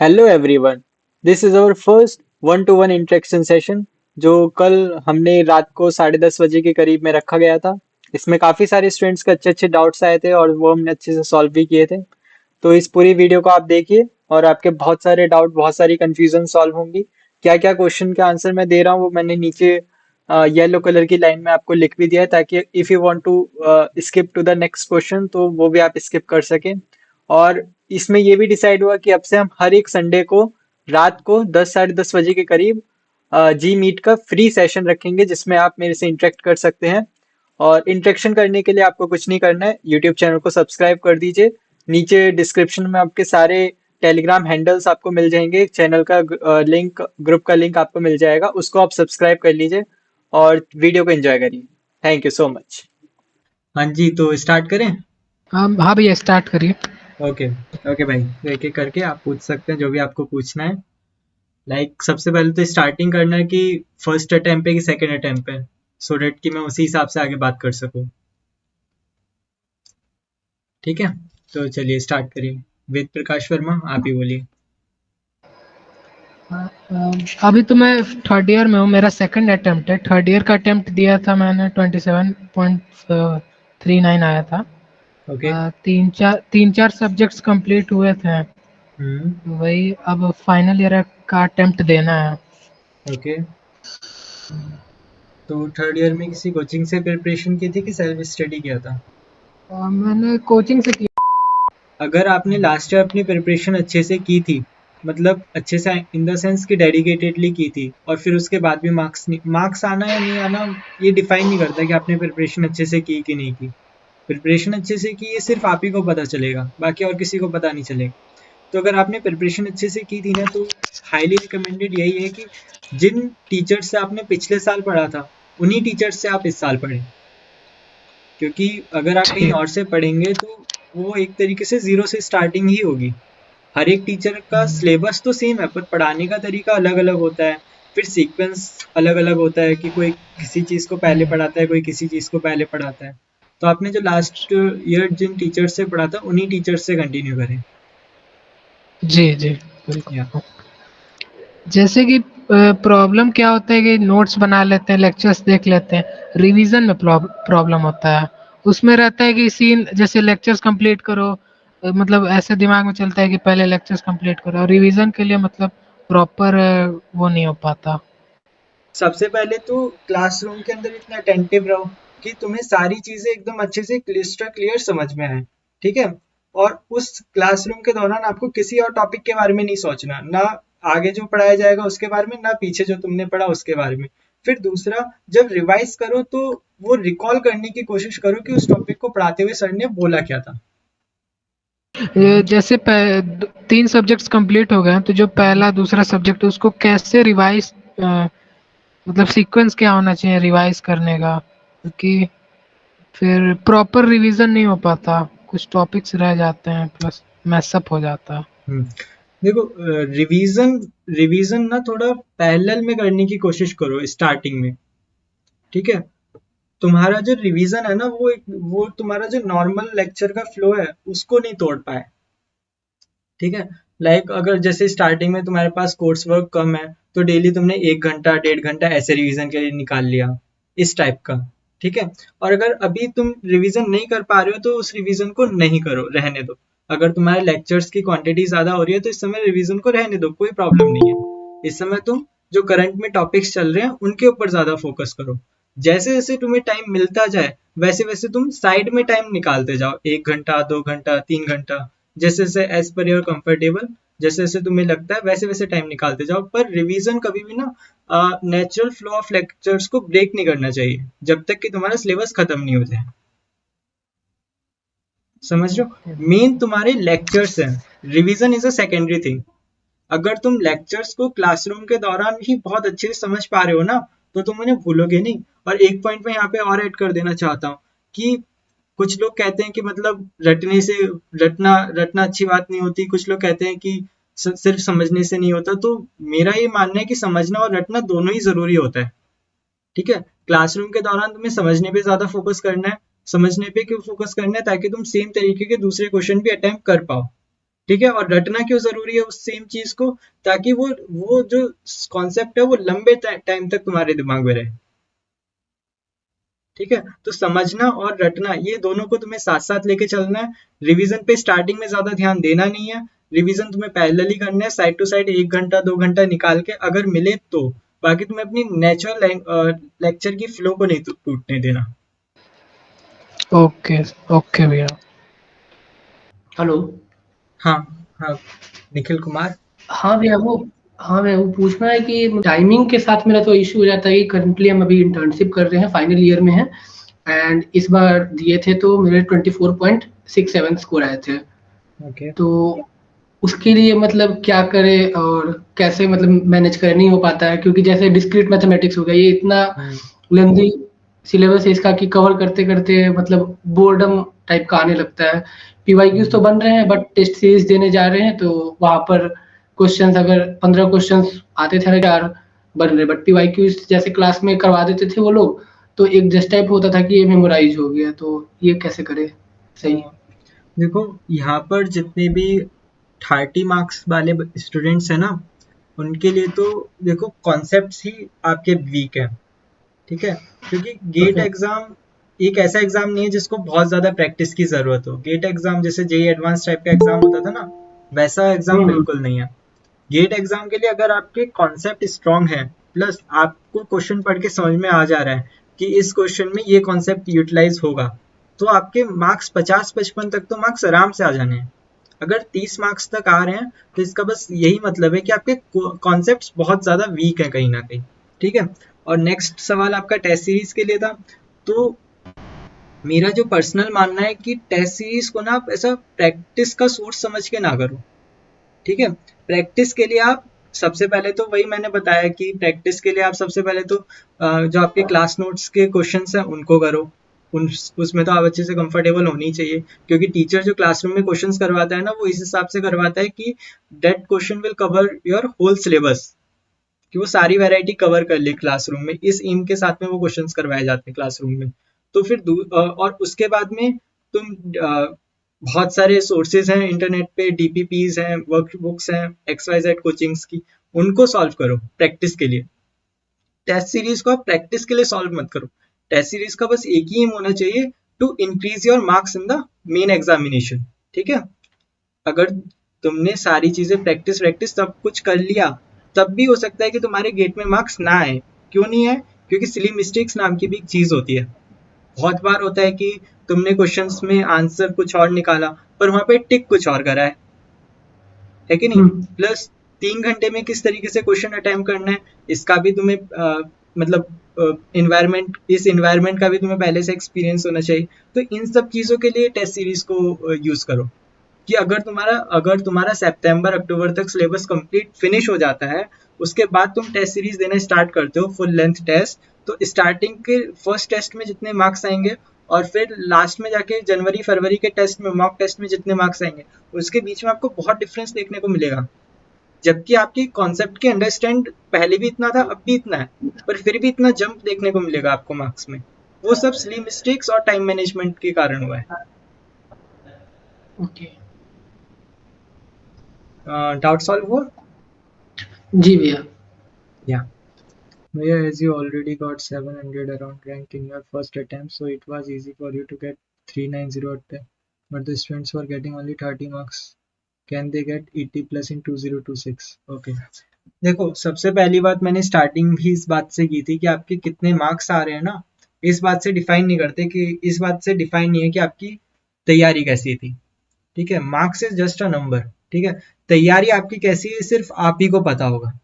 Hello everyone. This is our first one to one interaction session जो कल हमने रात को 10:30 बजे के करीब में रखा गया था। इसमें काफी सारे स्टूडेंट्स के अच्छे अच्छे डाउट्स आए थे और वो हमने अच्छे से सॉल्व भी किए थे। तो इस पूरी वीडियो को आप देखिए और आपके बहुत सारे डाउट बहुत सारी कंफ्यूजन सॉल्व होंगी। क्या क्या क्वेश्चन के आंसर मैं दे रहा हूँ वो मैंने नीचे येलो कलर की लाइन में आपको लिख भी दिया है ताकि if you want to skip to the next question तो वो भी आप स्किप कर सकें। और इसमें ये भी डिसाइड हुआ कि अब से हम हर एक संडे को रात को 10 साढ़े 10 बजे के करीब जी मीट का फ्री सेशन रखेंगे जिसमें आप मेरे से इंटरेक्ट कर सकते हैं। और इंटरेक्शन करने के लिए आपको कुछ नहीं करना है, यूट्यूब चैनल को सब्सक्राइब कर दीजिए। नीचे डिस्क्रिप्शन में आपके सारे टेलीग्राम हैंडल्स आपको मिल जाएंगे, चैनल का लिंक, ग्रुप का लिंक आपको मिल जाएगा, उसको आप सब्सक्राइब कर लीजिए और वीडियो को एंजॉय करिए। Thank you so much. हाँ जी, तो स्टार्ट करें। हाँ हाँ भैया स्टार्ट करिए। ओके। ओके भाई, तो एक एक करके आप पूछ सकते हैं जो भी आपको पूछना है। सबसे पहले तो स्टार्टिंग करना है कि फर्स्ट अटेम्प्ट पे कि सेकंड अटेम्प्ट पे, सो डेट कि मैं उसी हिसाब से आगे बात कर सकूं। ठीक है, तो चलिए स्टार्ट करिए। वेद प्रकाश वर्मा, आप ही बोलिए। अभी तो मैं थर्ड ईयर में हूँ, मेरा सेकंड अटेम्प्ट है। थर्ड ईयर का अटेम्प्ट दिया था मैंने, 27.39 आया था। ओके। तीन चार सब्जेक्ट्स कंप्लीट हुए थे। हम्म। वही अब फाइनल ईयर का अटेम्प्ट देना है। ओके, तो थर्ड ईयर में किसी कोचिंग से प्रिपरेशन की थी कि सेल्फ स्टडी किया था? मैंने कोचिंग से किया। अगर आपने लास्ट ईयर अपनी प्रिपरेशन अच्छे से की थी, मतलब अच्छे से इन द सेंस कि डेडिकेटेडली की थी, और फिर उसके बाद भी मार्क्स आना या नहीं आना ये डिफाइन नहीं करता कि आपने प्रिपरेशन अच्छे से की कि नहीं की। प्रिपरेशन अच्छे से की ये सिर्फ आप ही को पता चलेगा, बाकी और किसी को पता नहीं चलेगा। तो अगर आपने प्रिपरेशन अच्छे से की थी ना, तो हाईली रिकमेंडेड यही है कि जिन टीचर्स से आपने पिछले साल पढ़ा था उन्हीं टीचर्स से आप इस साल पढ़ें। क्योंकि अगर आप कहीं ठीक। और से पढ़ेंगे तो वो एक तरीके से जीरो से स्टार्टिंग ही होगी। हर एक टीचर का सिलेबस तो सेम है पर पढ़ाने का तरीका अलग अलग होता है। फिर सीक्वेंस अलग अलग होता है कि कोई किसी चीज़ को पहले पढ़ाता है, कोई किसी चीज़ को पहले पढ़ाता है। तो आपने जो लास्ट ईयर जिन टीचर से पढ़ा था उन्हीं टीचर से कंटिन्यू करें। जी जी या बिल्कुल। जैसे कि प्रॉब्लम क्या होता है कि नोट्स बना लेते हैं, लेक्चर्स देख लेते हैं, रिवीजन में प्रॉब्लम होता है। उसमें रहता है कि सीन जैसे लेक्चर्स कंप्लीट करो, मतलब ऐसे दिमाग में चलता है कि पहले लेक्चर्स कंप्लीट करो, और रिवीजन के लिए मतलब प्रॉपर वो नहीं हो पाता। सबसे पहले तो क्लासरूम के अंदर इतना अटेंटिव रहो कि तुम्हें सारी चीजें एकदम अच्छे से क्लिस्टर क्लियर समझ में आए। ठीक है, और उस क्लासरूम के दौरान आपको किसी और टॉपिक के बारे में नहीं सोचना, ना आगे जो पढ़ाया जाएगा उसके बारे में, ना पीछे जो तुमने पढ़ा उसके बारे में। फिर दूसरा, जब रिवाइज करो तो वो रिकॉल करने की कोशिश करो कि उस टॉपिक को पढ़ाते हुए सर ने बोला क्या था। जैसे 3 सब्जेक्ट्स कंप्लीट हो गए हैं, तो जो पहला दूसरा सब्जेक्ट है उसको कैसे रिवाइज, मतलब सीक्वेंस क्या होना चाहिए रिवाइज करने का, क्योंकि फिर प्रॉपर रिवीजन नहीं हो पाता, कुछ टॉपिक्स रह जाते हैं, प्लस मैसअप हो जाता है। हम्म, देखो, रिवीजन रिवीजन ना थोड़ा पैरेलल में करने की कोशिश करो स्टार्टिंग में। ठीक है, तुम्हारा जो रिवीजन है ना वो तुम्हारा जो नॉर्मल लेक्चर का फ्लो है उसको नहीं तोड़ पाए। ठीक है, अगर जैसे स्टार्टिंग में तुम्हारे पास कोर्स वर्क कम है तो डेली तुमने 1 घंटा 1.5 घंटा ऐसे रिवीजन के लिए निकाल लिया, इस टाइप का। ठीक है, और अगर अभी तुम रिवीजन नहीं कर पा रहे हो तो उस रिवीजन को नहीं करो, रहने दो। अगर तुम्हारे लेक्चर्स की क्वांटिटी ज्यादा हो रही है तो इस समय रिवीजन को रहने दो, कोई प्रॉब्लम नहीं है। इस समय तुम जो करंट में टॉपिक्स चल रहे हैं उनके ऊपर ज्यादा फोकस करो। जैसे जैसे तुम्हें टाइम मिलता जाए वैसे वैसे तुम साइड में टाइम निकालते जाओ, 1 घंटा 2 घंटा 3 घंटा, जैसे जैसे एज पर योर कंफर्टेबल, जैसे जैसे तुम्हें लगता है वैसे वैसे टाइम निकालते जाओ। पर रिवीजन कभी भी ना नेचुरल फ्लो ऑफ लेक्चर्स को ब्रेक नहीं करना चाहिए जब तक कि तुम्हारा सिलेबस खत्म नहीं हो जाए। समझ रहे हो, मेन तुम्हारे लेक्चर्स हैं, revision is a secondary thing. अगर तुम लेक्चर्स को क्लासरूम के दौरान ही बहुत अच्छे से समझ पा रहे हो ना तो तुम उन्हें भूलोगे नहीं। और एक पॉइंट मैं यहाँ पे और ऐड कर देना चाहता हूँ कि कुछ लोग कहते हैं कि मतलब रटने से, रटना रटना अच्छी बात नहीं होती, कुछ लोग कहते हैं कि सिर्फ समझने से नहीं होता। तो मेरा ये मानना है कि समझना और रटना दोनों ही जरूरी होता है। ठीक है, क्लासरूम के दौरान तुम्हें समझने पे ज्यादा फोकस करना है। समझने पे क्यों फोकस करना है? ताकि तुम सेम तरीके के दूसरे क्वेश्चन भी अटेम्प्ट कर पाओ। ठीक है। और रटना क्यों जरूरी है उस सेम चीज को, ताकि वो जो कॉन्सेप्ट है वो लंबे टाइम तक तुम्हारे दिमाग में रहे। ठीक है, तो समझना और रटना ये दोनों को तुम्हें साथ साथ लेके चलना है। रिवीजन पे स्टार्टिंग में ज्यादा ध्यान देना नहीं है, रिवीजन तुम्हें पैरेलली करना है, साइड टू साइड 1 घंटा 2 घंटा निकाल के अगर मिले तो। बाकी तुम्हें अपनी नेचुरल लेक्चर की फ्लो को नहीं टूटने देना। ओके ओके भैया। हेलो। हाँ हाँ, निखिल कुमार। हाँ भैया वो हाँ भैया वो पूछना है कि टाइमिंग के साथ मेरा तो इशू हो जाता है कि करंटली हम अभी इंटर्नशिप कर रहे हैं, फाइनल ईयर में हैं एंड इस बार दिए थे तो मेरे 24.67 स्कोर आए थे। ओके। तो उसके लिए मतलब क्या करें और कैसे मतलब मैनेज करें, नहीं हो पाता है क्योंकि जैसे डिस्क्रीट मैथमेटिक्स हो गया, ये इतना हम्म। लेंदी सिलेबस है इसका कि कवर करते करते मतलब बोर्डम टाइप का आने लगता है। पीवाईक्यूज तो बन रहे हैं बट टेस्ट सीरीज देने जा रहे हैं तो वहां पर क्वेश्चंस अगर 15 क्वेश्चंस आते थे ना, 4 बन रहे, बट पीवाईक्यूज जैसे क्लास में करवा देते थे वो लोग, तो एक जस्ट टाइप होता था कि ये मेमोराइज हो गया, तो ये कैसे करें सही। देखो, यहाँ पर जितने भी 30 मार्क्स वाले स्टूडेंट्स हैं ना, उनके लिए तो देखो कॉन्सेप्ट्स ही आपके वीक है। ठीक है, क्योंकि गेट ओके। एग्जाम एक ऐसा एग्जाम नहीं है जिसको बहुत ज्यादा प्रैक्टिस की जरूरत हो। गेट एग्जाम जैसे जेई एडवांस टाइप का एग्जाम होता था ना, वैसा एग्जाम हम्म। बिल्कुल नहीं है। गेट एग्जाम के लिए अगर आपके कॉन्सेप्ट स्ट्रांग है, प्लस आपको क्वेश्चन पढ़ के समझ में आ जा रहा है कि इस क्वेश्चन में ये कॉन्सेप्ट यूटिलाइज होगा, तो आपके मार्क्स 50-55 तक तो मार्क्स आराम से आ जाने हैं। अगर 30 मार्क्स तक आ रहे हैं तो इसका बस यही मतलब है कि आपके कॉन्सेप्ट्स बहुत ज्यादा वीक है कहीं ना कहीं। ठीक है। और नेक्स्ट सवाल आपका टेस्ट सीरीज के लिए था, तो मेरा जो पर्सनल मानना है कि टेस्ट सीरीज को ना आप ऐसा प्रैक्टिस का सोर्स समझ के ना करो। ठीक है, प्रैक्टिस के लिए आप सबसे पहले तो वही मैंने बताया कि प्रैक्टिस के लिए आप सबसे पहले तो जो आपके क्लास नोट्स के क्वेश्चंस हैं उनको करो। उन उसमें तो आप अच्छे से कंफर्टेबल होनी चाहिए, क्योंकि टीचर जो क्लासरूम में क्वेश्चंस करवाता है ना, वो इस हिसाब से करवाता है कि that question will cover your whole syllabus, कि वो सारी वैरायटी कवर कर ले क्लासरूम में। इस एम के साथ में वो क्वेश्चंस करवाए जाते हैं क्लासरूम में। तो फिर और उसके बाद में तुम बहुत सारे सोर्सेज हैं इंटरनेट पे, डीपीपीज हैं, वर्कबुक्स हैं, XYZ कोचिंग्स की, उनको सॉल्व करो प्रैक्टिस के लिए। टेस्ट सीरीज को आप प्रैक्टिस के लिए सॉल्व मत करो। टेस्ट सीरीज का बस एक ही एम होना चाहिए, to increase your marks in the main examination. ठीक है, अगर तुमने सारी चीजें प्रैक्टिस प्रैक्टिस सब कुछ कर लिया, तब भी हो सकता है कि तुम्हारे गेट में मार्क्स ना आए। क्यों नहीं है? क्योंकि सिली मिस्टेक्स नाम की भी एक चीज होती है। बहुत बार होता है कि तुमने क्वेश्चंस में आंसर कुछ और निकाला, पर वहां पे टिक कुछ और करा है कि नहीं? हम्म। प्लस 3 घंटे में किस तरीके से क्वेश्चन अटेम्प्ट करना है, इसका भी तुम्हें मतलब इन्वायरमेंट इस इन्वायरमेंट का भी तुम्हें पहले से एक्सपीरियंस होना चाहिए। तो इन सब चीज़ों के लिए टेस्ट सीरीज को यूज़ करो, कि अगर तुम्हारा सितंबर अक्टूबर तक सिलेबस कंप्लीट फिनिश हो जाता है, उसके बाद तुम टेस्ट सीरीज देना स्टार्ट करते हो फुल लेंथ टेस्ट, तो स्टार्टिंग के फर्स्ट टेस्ट में जितने मार्क्स आएंगे, और फिर लास्ट में जाके जनवरी फरवरी के टेस्ट में, मॉक टेस्ट में जितने मार्क्स आएंगे, उसके बीच में आपको बहुत डिफरेंस देखने को मिलेगा। जबकि आपकी कॉन्सेप्ट की अंडरस्टैंड पहले भी इतना था, अब भी इतना है, पर फिर भी इतना जंप देखने को मिलेगा आपको मार्क्स में। वो सब सिली मिस्टेक्स और टाइम मैनेजमेंट के कारण हुआ है। ओके। डाउट सॉल्व हुआ? जी भैया। या Maya, as you already got 700 around rank in your first attempt, so it was easy for you to get 390 at 10. But the students were getting only 30 marks. Can they get 80 plus in 2026? Okay. देखो, सबसे पहली बात मैंने starting भी इस बात से की थी कि आपके कितने मार्क्स आ रहे हैं ना, इस बात से डिफाइन नहीं करते, कि इस बात से डिफाइन नहीं है कि आपकी तैयारी कैसी थी। ठीक है, marks is just a number. ठीक है, तैयारी आपकी कैसी है सिर्फ आप ही को पता होगा।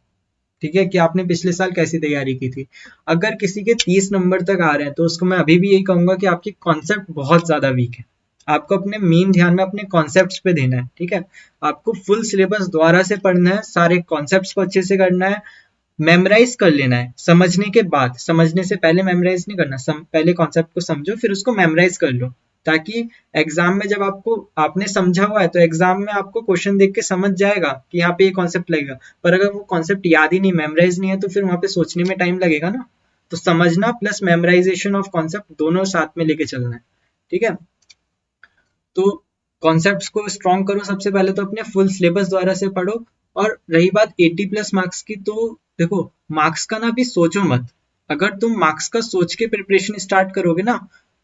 ठीक है, कि आपने पिछले साल कैसी तैयारी की थी। अगर किसी के 30 नंबर तक आ रहे हैं, तो उसको मैं अभी भी यही कहूंगा कि आपकी कॉन्सेप्ट बहुत ज्यादा वीक है। आपको अपने मेन ध्यान में अपने कॉन्सेप्ट्स पे देना है। ठीक है, आपको फुल सिलेबस दोबारा से पढ़ना है, सारे कॉन्सेप्ट्स को अच्छे से करना है, मेमोराइज कर लेना है। समझने के बाद, समझने से पहले मेमोराइज नहीं करना, पहले कॉन्सेप्ट को समझो फिर उसको मेमोराइज कर लो, ताकि एग्जाम में जब आपने समझा हुआ है, तो एग्जाम में आपको क्वेश्चन देख के समझ जाएगा कि यहाँ पे ये कॉन्सेप्ट लगेगा। पर अगर वो कॉन्सेप्ट याद ही नहीं, मेमोराइज नहीं है, तो फिर वहां पे सोचने में टाइम लगेगा ना। तो समझना प्लस मेमोराइजेशन ऑफ कॉन्सेप्ट दोनों साथ में लेके चलना है। ठीक है, तो कॉन्सेप्ट्स को स्ट्रॉन्ग करो। सबसे पहले तो अपने फुल सिलेबस द्वारा से पढ़ो। और रही बात 80+ मार्क्स की, तो देखो मार्क्स का ना भी सोचो मत। अगर तुम मार्क्स का सोच के प्रिपरेशन स्टार्ट करोगे ना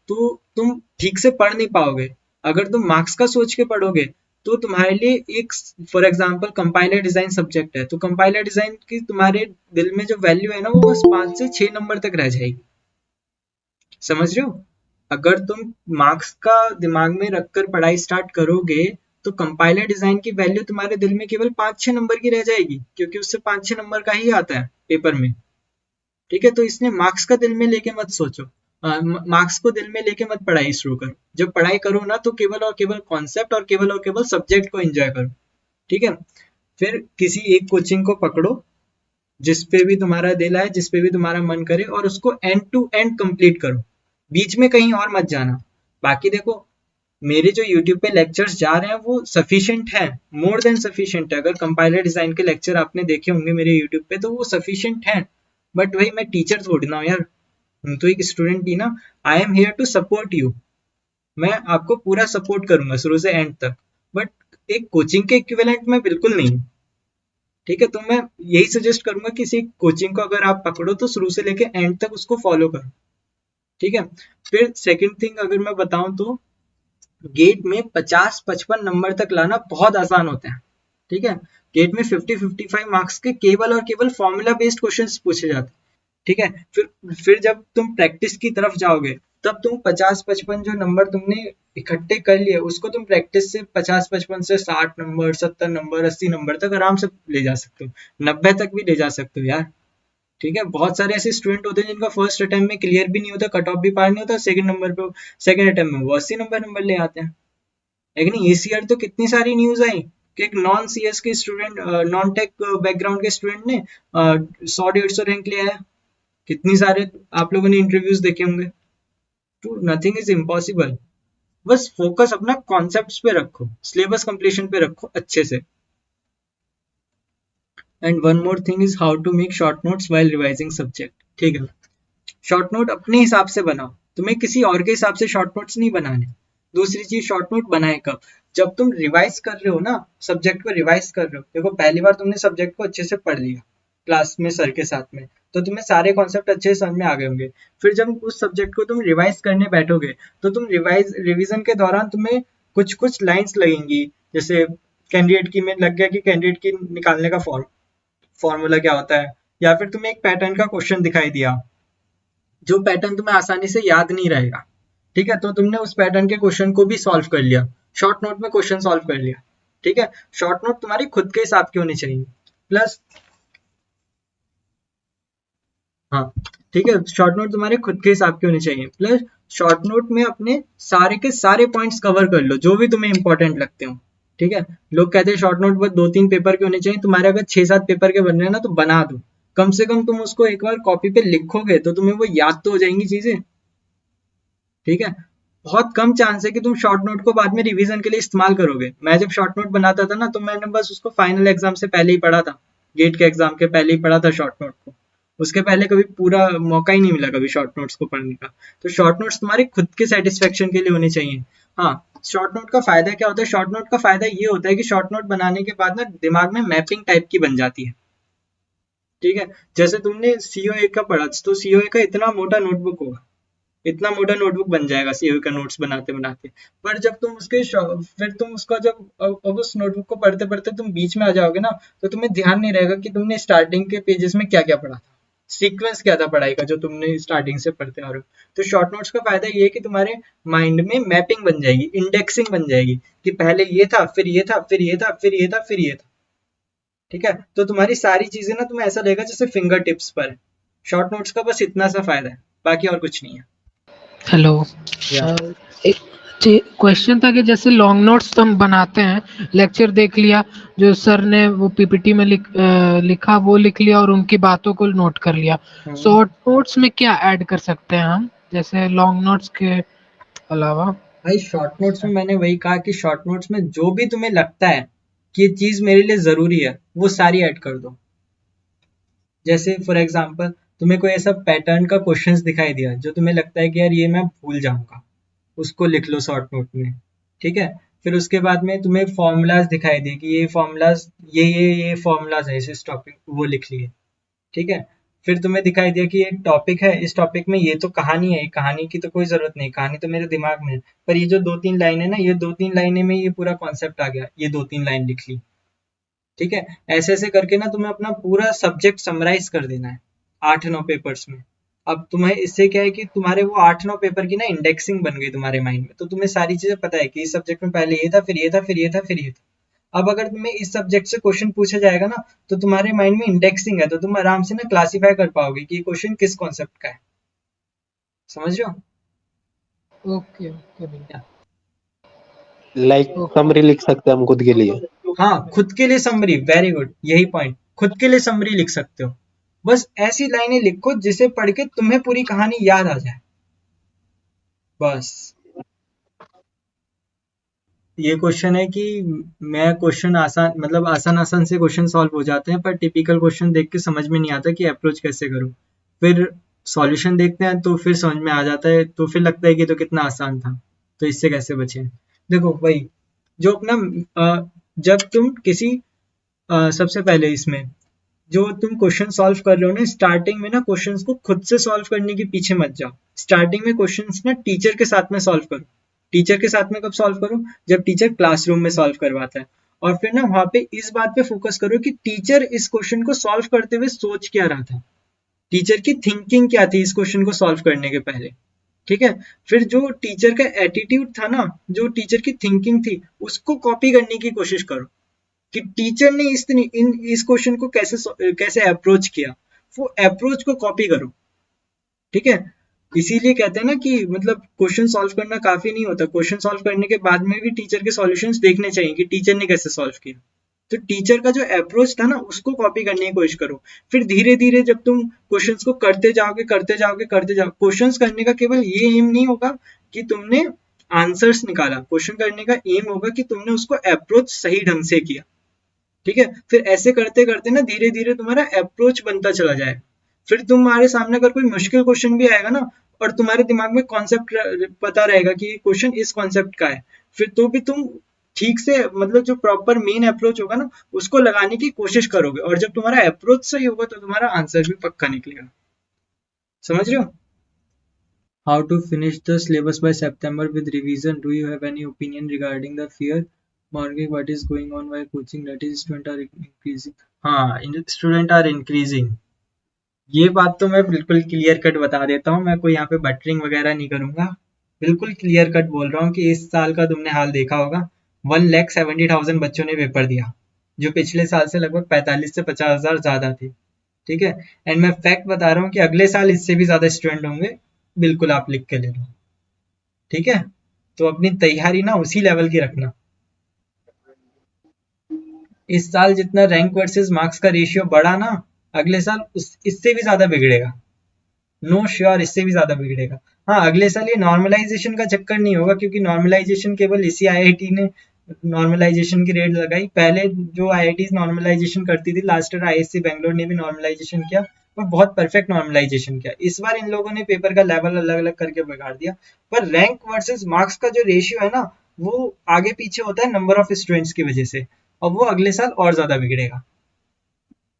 तो तुम ठीक से पढ़ नहीं पाओगे। अगर तुम मार्क्स का सोच के पढ़ोगे तो तुम्हारे लिए एक, for example compiler design subject है, तो कंपाइलर डिजाइन की तुम्हारे दिल में जो वैल्यू है ना वो बस 5 से 6 नंबर तक रह जाएगी। समझ रहे हो? अगर तुम मार्क्स का दिमाग में रखकर पढ़ाई स्टार्ट करोगे तो कंपाइलर डिजाइन की वैल्यू तुम्हारे दिल में केवल 5-6 नंबर की रह जाएगी, क्योंकि उससे 5-6 नंबर का ही आता है पेपर में। ठीक है, तो इसने मार्क्स का दिल में लेके मत सोचो, मार्क्स को दिल में लेके मत पढ़ाई शुरू करो। जब पढ़ाई करो ना तो केवल और केवल कॉन्सेप्ट और केवल सब्जेक्ट को एंजॉय करो। ठीक है, फिर किसी एक कोचिंग को पकड़ो जिस पे भी तुम्हारा दिल आए, जिस पे भी तुम्हारा मन करे, और उसको एंड टू एंड कंप्लीट करो। बीच में कहीं और मत जाना। बाकी देखो, मेरे जो यूट्यूब पे लेक्चर्स जा रहे हैं वो सफिशिएंट है, मोर देन सफिशिएंट है। अगर कंपाइलर डिजाइन के लेक्चर आपने देखे होंगे मेरे यूट्यूब पे तो वो सफिशिएंट है। बट भाई मैं टीचर थोड़ी ना हूँ यार, तुम तो एक स्टूडेंट ही ना। I am here to support you. मैं आपको पूरा सपोर्ट करूंगा शुरू से एंड तक, बट एक कोचिंग के इक्विवेलेंट में बिल्कुल नहीं हूँ। ठीक है, तो मैं यही सजेस्ट करूंगा किसी कोचिंग को अगर आप पकड़ो तो शुरू से लेके एंड तक उसको फॉलो करो। ठीक है, फिर सेकंड थिंग अगर मैं बताऊं तो गेट में 50-55 नंबर तक लाना बहुत आसान होता है। ठीक है, गेट में 50-55 मार्क्स के केवल और केवल फॉर्मूला बेस्ड क्वेश्चंस पूछे जाते हैं। ठीक है, फिर जब तुम प्रैक्टिस की तरफ जाओगे तब तुम 50-55 जो नंबर तुमने इकट्ठे कर लिए उसको तुम प्रैक्टिस से 50-55 से 60 नंबर, 70 नंबर, 80 नंबर तक आराम से ले जा सकते हो, 90 तक भी ले जा सकते हो यार। ठीक है, बहुत सारे ऐसे स्टूडेंट होते हैं जिनका फर्स्ट अटेम्प्ट में क्लियर भी नहीं होता, कट ऑफ भी पार नहीं होता, सेकंड नंबर पे, सेकंड अटेम्प्ट में वो 80 नंबर ले आते हैं। लेकिन इस ईयर तो कितनी सारी न्यूज आई कि एक नॉन सीएस के स्टूडेंट, नॉन टेक बैकग्राउंड के स्टूडेंट ने 100-150 रैंक ले आया। कितनी सारे आप लोगों ने इंटरव्यूज देखे होंगे। तो नथिंग इज इम्पॉसिबल। बस फोकस अपना कॉन्सेप्ट्स पे रखो, सिलेबस कंप्लीशन पे रखो अच्छे से। And one more thing is how to make short notes while revising subject. ठीक है, शॉर्ट नोट अपने हिसाब से बनाओ, तुम्हें किसी और के हिसाब से शॉर्ट नोट्स नहीं बनाने। दूसरी चीज, शॉर्ट नोट बनाए कब? जब तुम रिवाइज कर रहे हो ना, सब्जेक्ट को रिवाइज कर रहे हो। देखो पहली बार तुमने सब्जेक्ट को अच्छे से पढ़ लिया क्लास में सर के साथ में, तो तुम्हें सारे कॉन्सेप्ट अच्छे से समझ में आ गए होंगे। फिर जब उस सब्जेक्ट को तुम रिवाइज करने बैठोगे तो तुम रिवीजन के दौरान तुम्हें कुछ कुछ लाइंस लगेंगी, जैसे कैंडिडेट की में लग गया कि कैंडिडेट की निकालने का फॉर्मूला क्या होता है, या फिर तुम्हें एक पैटर्न का क्वेश्चन दिखाई दिया जो पैटर्न तुम्हें आसानी से याद नहीं रहेगा। ठीक है, तो तुमने उस पैटर्न के क्वेश्चन को भी सॉल्व कर लिया, शॉर्ट नोट में क्वेश्चन सॉल्व कर लिया। ठीक है, शॉर्ट नोट तुम्हारी खुद के हिसाब की होनी चाहिए। प्लस हाँ, ठीक है, शॉर्ट नोट तुम्हारे खुद के हिसाब की होनी चाहिए। प्लस शॉर्ट नोट में अपने सारे के सारे पॉइंट्स कवर कर लो जो भी तुम्हें इंपॉर्टेंट लगते हो। ठीक है, लोग कहते हैं शॉर्ट नोट बस 2-3 पेपर के होने चाहिए, तुम्हारे अगर 6-7 पेपर के बन रहे हैं ना तो बना दो। कम से कम तुम उसको एक बार कॉपी पे लिखोगे तो तुम्हें वो याद तो हो जाएंगी चीजें। ठीक है, बहुत कम चांस है कि तुम शॉर्ट नोट को बाद में रिवीजन के लिए इस्तेमाल करोगे। मैं जब शॉर्ट नोट बनाता था ना तो मैंने बस उसको फाइनल एग्जाम से पहले ही पढ़ा था, गेट के एग्जाम के पहले ही पढ़ा था शॉर्ट नोट को। उसके पहले कभी पूरा मौका ही नहीं मिला कभी शॉर्ट नोट्स को पढ़ने का। तो शॉर्ट नोट्स तुम्हारे खुद के सेटिस्फेक्शन के लिए होने चाहिए। हाँ, शॉर्ट नोट का फायदा क्या होता है? शॉर्ट नोट का फायदा ये होता है कि शॉर्ट नोट बनाने के बाद ना दिमाग में मैपिंग टाइप की बन जाती है। ठीक है, जैसे तुमने सीओए का पढ़ा तो सीओए का इतना मोटा नोटबुक होगा, इतना मोटा नोटबुक बन जाएगा सीओए का नोट्स बनाते बनाते। पर जब तुम उसके फिर तुम उसका जब अब उस नोटबुक को पढ़ते पढ़ते तुम बीच में आ जाओगे ना तो तुम्हें ध्यान नहीं रहेगा कि तुमने स्टार्टिंग के पेजेस में क्या क्या पढ़ा था, सीक्वेंस क्या था पढ़ाई का जो तुमने स्टार्टिंग से पढ़ते आ रहे हो। तो शॉर्ट नोट्स का फायदा ये है कि तुम्हारे माइंड में मैपिंग बन जाएगी, इंडेक्सिंग बन जाएगी कि पहले ये था, फिर ये था, फिर ये था, फिर ये था, फिर ये था। ठीक है, तो तुम्हारी सारी चीजें ना तुम्हें ऐसा लगेगा जैसे फिंगर टिप्स पर है। शॉर्ट नोट्स का बस इतना सा फायदा है, बाकी और कुछ नहीं है। हेलो। या एक क्वेश्चन था कि जैसे लॉन्ग नोट्स तो हम बनाते हैं, लेक्चर देख लिया, जो सर ने वो पीपीटी में लिखा वो लिख लिया और उनकी बातों को नोट कर लिया। शॉर्ट नोट्स में क्या ऐड कर सकते हैं हम, जैसे लॉन्ग नोट्स के अलावा? भाई शॉर्ट नोट्स में मैंने वही कहा कि शॉर्ट नोट्स में जो भी तुम्हें लगता है कि ये चीज मेरे लिए जरूरी है वो सारी ऐड कर दो। जैसे फॉर एग्जांपल तुम्हें कोई ऐसा पैटर्न का क्वेश्चंस दिखाई दिया जो तुम्हें लगता है कि यार ये मैं भूल जाऊंगा, उसको लिख लो शॉर्ट नोट में। ठीक है, फिर उसके बाद में तुम्हें फॉर्मूलाज दिखाई दे कि ये फॉर्मूलाज ये फॉर्मूलाज है इस टॉपिक, वो लिख लिए। ठीक है, फिर तुम्हें दिखाई दिया कि एक टॉपिक है, इस टॉपिक में ये तो कहानी है, कहानी की तो कोई जरूरत नहीं, कहानी तो मेरे दिमाग में है, पर ये जो 2-3 लाइन है ना, ये 2-3 लाइनें में ये पूरा कॉन्सेप्ट आ गया, ये 2-3 लाइन लिख ली। ठीक है, ऐसे ऐसे करके ना तुम्हें अपना पूरा सब्जेक्ट समराइज कर देना है 8-9 पेपर्स में। अब तुम्हें इससे क्या है कि तुम्हारे वो 8-9 पेपर की ना इंडेक्सिंग बन गई तुम्हारे माइंड में, तो तुम्हें सारी चीजें पता है कि इस सब्जेक्ट में पहले ये था, फिर ये था, फिर ये था, फिर ये था। अब अगर तुम्हें इस सब्जेक्ट से क्वेश्चन पूछा जाएगा ना, तो तुम्हारे माइंड में इंडेक्सिंग है, तो तुम आराम से ना क्लासीफाई कर पाओगे कि ये क्वेश्चन किस कॉन्सेप्ट का है। समझ रहे हो? ओके ओके भैया। लाइक ओके समरी लिख सकते हैं हम खुद के लिए। हाँ, खुद के लिए समरी, वेरी गुड, यही पॉइंट, खुद के लिए समरी लिख सकते हो। बस ऐसी लाइनें लिखो जिसे पढ़ के तुम्हें पूरी कहानी याद आ जाए, बस। ये क्वेश्चन है कि मैं क्वेश्चन आसान, मतलब आसान आसान से क्वेश्चन सॉल्व हो जाते हैं, पर टिपिकल क्वेश्चन देख के समझ में नहीं आता कि अप्रोच कैसे करूं। फिर सॉल्यूशन देखते हैं तो फिर समझ में आ जाता है, तो फिर लगता है कि तो कितना आसान था, तो इससे कैसे बचें। देखो भाई, जो अपना जब तुम किसी सबसे पहले इसमें जो तुम क्वेश्चन सॉल्व कर रहे हो ना, स्टार्टिंग में ना क्वेश्चंस को खुद से सॉल्व करने के पीछे मत जाओ। स्टार्टिंग में क्वेश्चंस ना टीचर के साथ में सॉल्व करो। टीचर के साथ में कब सॉल्व करो? जब टीचर क्लासरूम में सॉल्व करवाता है। और फिर ना वहां पे इस बात पे फोकस करो कि टीचर इस क्वेश्चन को सॉल्व करते हुए सोच क्या रहा था, टीचर की थिंकिंग क्या थी इस क्वेश्चन को सॉल्व करने के पहले। ठीक है, फिर जो टीचर का एटीट्यूड था ना, जो टीचर की थिंकिंग थी, उसको कॉपी करने की कोशिश करो कि टीचर ने इस क्वेश्चन को कैसे अप्रोच किया, वो अप्रोच को कॉपी करो। ठीक है, इसीलिए कहते हैं ना कि मतलब क्वेश्चन सॉल्व करना काफी नहीं होता, क्वेश्चन सॉल्व करने के बाद में भी टीचर के सॉल्यूशंस देखने चाहिए कि टीचर ने कैसे सॉल्व किया। तो टीचर का जो अप्रोच था ना, उसको कॉपी करने की कोशिश करो। फिर धीरे धीरे जब तुम क्वेश्चंस को करते जाओ, क्वेश्चंस करने का केवल ये एम नहीं होगा कि तुमने आंसर्स निकाला, क्वेश्चन करने का एम होगा कि तुमने उसको अप्रोच सही ढंग से किया। ठीक है, फिर ऐसे करते करते ना धीरे धीरे तुम्हारा अप्रोच बनता चला जाएगा। फिर तुम्हारे सामने अगर कोई मुश्किल क्वेश्चन भी आएगा ना, और तुम्हारे दिमाग में कॉन्सेप्ट पता रहेगा कि ये क्वेश्चन इस कॉन्सेप्ट का है, फिर तो भी तुम ठीक से, मतलब जो प्रॉपर मेन अप्रोच होगा ना, उसको लगाने की कोशिश करोगे, और जब तुम्हारा अप्रोच सही होगा तो तुम्हारा आंसर भी पक्का निकलेगा। समझ रहे हो? How to finish the syllabus by September with revision? Do you have any opinion regarding the fear mongering? What is going on while coaching? That is, students are increasing. हाँ, स्टूडेंट आर इंक्रीजिंग। ये बात तो मैं बिल्कुल clear cut बता देता हूँ, मैं कोई यहाँ पे बटरिंग वगैरह नहीं करूंगा। बिल्कुल क्लियर कट बोल रहा हूँ कि इस साल का तुमने हाल देखा होगा, 1,70,000 बच्चों ने पेपर दिया, जो पिछले साल से लगभग 45 से 50,000 ज्यादा थे। ठीक है, एंड मैं फैक्ट बता रहा हूँ कि अगले साल इससे भी ज्यादा स्टूडेंट होंगे। बिल्कुल आप लिख के ले लो। ठीक है, तो अपनी तैयारी ना उसी लेवल की रखना। इस साल जितना रैंक वर्सेस मार्क्स का रेशियो बढ़ा ना, अगले साल इससे भी ज्यादा बिगड़ेगा। नो श्योर, इससे भी ज्यादा बिगड़ेगा। हाँ, अगले साल ये नॉर्मलाइजेशन का चक्कर नहीं होगा, क्योंकि नॉर्मलाइजेशन केवल इसी आईआईटी ने नॉर्मलाइजेशन की रेट लगाई। पहले जो आईआईटी नॉर्मलाइजेशन करती थी, लास्ट ईयर आईएससी बैंगलोर ने भी नॉर्मलाइजेशन किया, और बहुत परफेक्ट नॉर्मलाइजेशन किया। इस बार इन लोगों ने पेपर का लेवल अलग अलग करके बिगाड़ दिया। पर रैंक वर्सेस मार्क्स का जो रेशियो है ना, वो आगे पीछे होता है नंबर ऑफ स्टूडेंट्स की वजह से, और वो अगले साल और ज्यादा बिगड़ेगा।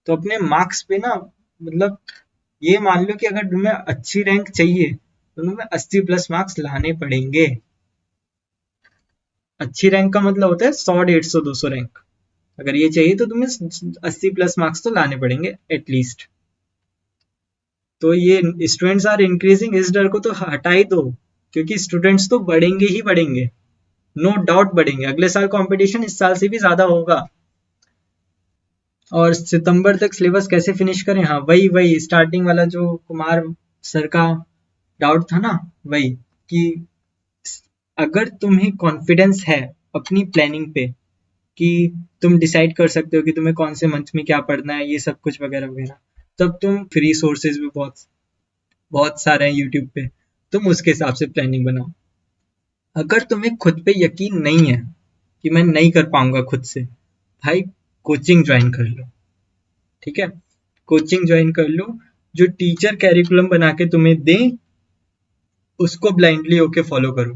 तो अपने मार्क्स पे ना, मतलब ये मान लो कि अगर तुम्हें अच्छी रैंक चाहिए तो तुम्हें 80 प्लस मार्क्स लाने पड़ेंगे। अच्छी रैंक का मतलब होता है 100, 150, 200 रैंक। अगर ये चाहिए तो तुम्हें 80 प्लस मार्क्स तो लाने पड़ेंगे एटलीस्ट। तो ये स्टूडेंट्स आर इंक्रीजिंग, इस डर को तो हटा ही दो, क्योंकि स्टूडेंट्स तो बढ़ेंगे ही बढ़ेंगे, नो डाउट बढ़ेंगे। अगले साल कंपटीशन इस साल से भी ज्यादा होगा। और सितंबर तक सिलेबस कैसे फिनिश करें? हाँ, वही स्टार्टिंग वाला जो कुमार सर का डाउट था ना, वही कि अगर तुम्हें कॉन्फिडेंस है अपनी प्लानिंग पे कि तुम डिसाइड कर सकते हो कि तुम्हें कौन से मंथ में क्या पढ़ना है, ये सब कुछ वगैरह वगैरह, तब तुम फ्री सोर्सेज भी बहुत बहुत सारे हैं यूट्यूब पे, तुम उसके हिसाब से प्लानिंग बनाओ। अगर तुम्हें खुद पे यकीन नहीं है कि मैं नहीं कर पाऊंगा खुद से, भाई कोचिंग ज्वाइन कर लो। ठीक है, कोचिंग ज्वाइन कर लो, जो टीचर कैरिकुलम बना के तुम्हें दे, उसको ब्लाइंडली होके फॉलो करो।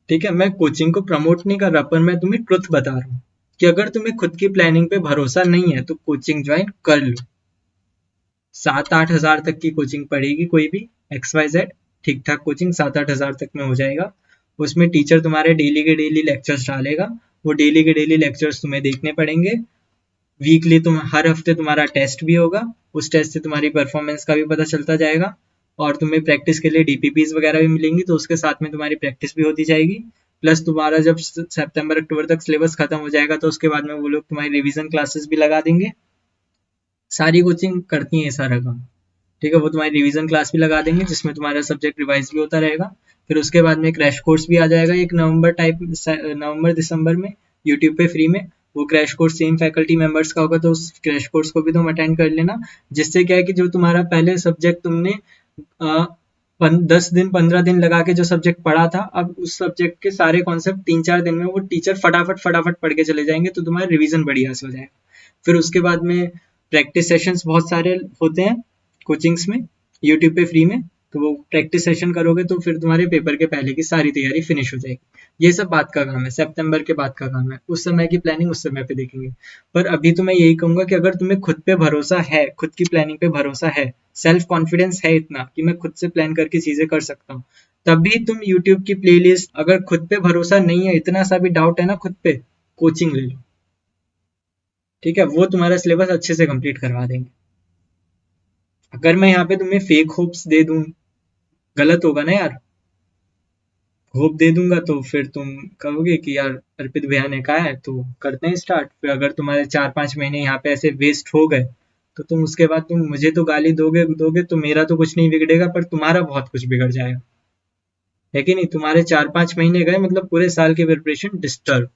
ठीक है, मैं कोचिंग को प्रमोट नहीं कर रहा, पर मैं तुम्हें ट्रुथ बता रहा हूँ कि अगर तुम्हें खुद की प्लानिंग पे भरोसा नहीं है तो कोचिंग ज्वाइन कर लो। 7-8 हज़ार तक की कोचिंग पड़ेगी, कोई भी XYZ ठीक ठाक कोचिंग 7-8 हज़ार तक में हो जाएगा। उसमें टीचर तुम्हारे डेली के डेली लेक्चर्स डालेगा, वो डेली के डेली लेक्चर्स तुम्हें देखने पड़ेंगे। वीकली तुम हर हफ्ते तुम्हारा टेस्ट भी होगा, उस टेस्ट से तुम्हारी परफॉर्मेंस का भी पता चलता जाएगा और तुम्हें प्रैक्टिस के लिए DPPs वगैरह भी मिलेंगी, तो उसके साथ में तुम्हारी प्रैक्टिस भी होती जाएगी। प्लस तुम्हारा जब सितंबर अक्टूबर तक सिलेबस खत्म हो जाएगा तो उसके बाद में वो लोग तुम्हारी रिवीजन क्लासेस भी लगा देंगे। सारी कोचिंग करती है सारा काम, ठीक है। वो तुम्हारी रिवीजन क्लास भी लगा देंगे जिसमें तुम्हारा सब्जेक्ट रिवाइज भी होता रहेगा। फिर उसके बाद में क्रैश कोर्स भी आ जाएगा एक नवंबर दिसंबर में यूट्यूब पे फ्री में। वो crash course same faculty members का होगा, तो उस क्रैश कोर्स को भी तुम अटेंड कर लेना। जिससे क्या है कि जो तुम्हारा पहले सब्जेक्ट तुमने 10 दिन 15 दिन लगा के जो सब्जेक्ट पढ़ा था, अब उस सब्जेक्ट के सारे कॉन्सेप्ट 3-4 दिन में वो टीचर फटाफट पढ़ के चले जाएंगे, तो तुम्हारा रिवीजन बढ़िया से हो जाएगा। फिर उसके बाद में प्रैक्टिस सेशंस बहुत सारे होते हैं कोचिंग्स में यूट्यूब पे फ्री में, तो वो प्रैक्टिस सेशन करोगे तो फिर तुम्हारे पेपर के पहले की सारी तैयारी फिनिश हो जाएगी। ये सब बात का काम है, सितंबर के बाद का काम है, उस समय की प्लानिंग उस समय पे देखेंगे। पर अभी तो मैं यही कहूंगा कि अगर तुम्हें खुद पे भरोसा है, खुद की प्लानिंग पे भरोसा है, सेल्फ कॉन्फिडेंस है इतना कि मैं खुद से प्लान करके चीजें कर सकता हूँ, तभी तुम यूट्यूब की प्लेलिस्ट, अगर खुद पे भरोसा नहीं है, इतना सा भी डाउट है ना खुद पे, कोचिंग ले लो, ठीक है। वो तुम्हारा सिलेबस अच्छे से कंप्लीट करवा देंगे। अगर मैं यहाँ पे तुम्हें फेक होप्स दे दूं, गलत होगा ना यार। होप दे दूंगा तो फिर तुम कहोगे कि यार अर्पित भैया ने कहा है तो करते हैं स्टार्ट। फिर अगर तुम्हारे 4-5 महीने यहाँ पे ऐसे वेस्ट हो गए तो तुम उसके बाद तुम मुझे तो गाली दोगे तो मेरा तो कुछ नहीं बिगड़ेगा, पर तुम्हारा बहुत कुछ बिगड़ जाएगा, है कि नहीं। तुम्हारे 4-5 महीने गए मतलब पूरे साल की प्रिपरेशन डिस्टर्ब,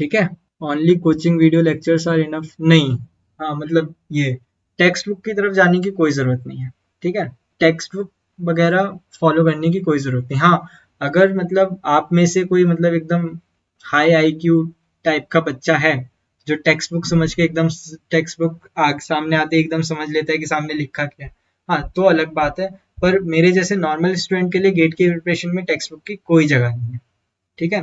ठीक है। Only coaching video lectures are enough नहीं, हाँ मतलब ये टेक्स्ट बुक की तरफ जाने की कोई ज़रूरत नहीं है, ठीक है। टेक्स्ट बुक वगैरह फॉलो करने की कोई ज़रूरत नहीं। हाँ, अगर मतलब आप में से कोई मतलब एकदम हाई IQ टाइप का बच्चा है जो टेक्स्ट बुक समझ के एकदम टेक्स्ट बुक आग सामने आते एकदम समझ लेता है कि सामने लिखा क्या है, हाँ तो अलग बात है। पर मेरे जैसे नॉर्मल स्टूडेंट के लिए गेट की प्रिपरेशन में टेक्स्ट बुक की कोई जगह नहीं है, ठीक है।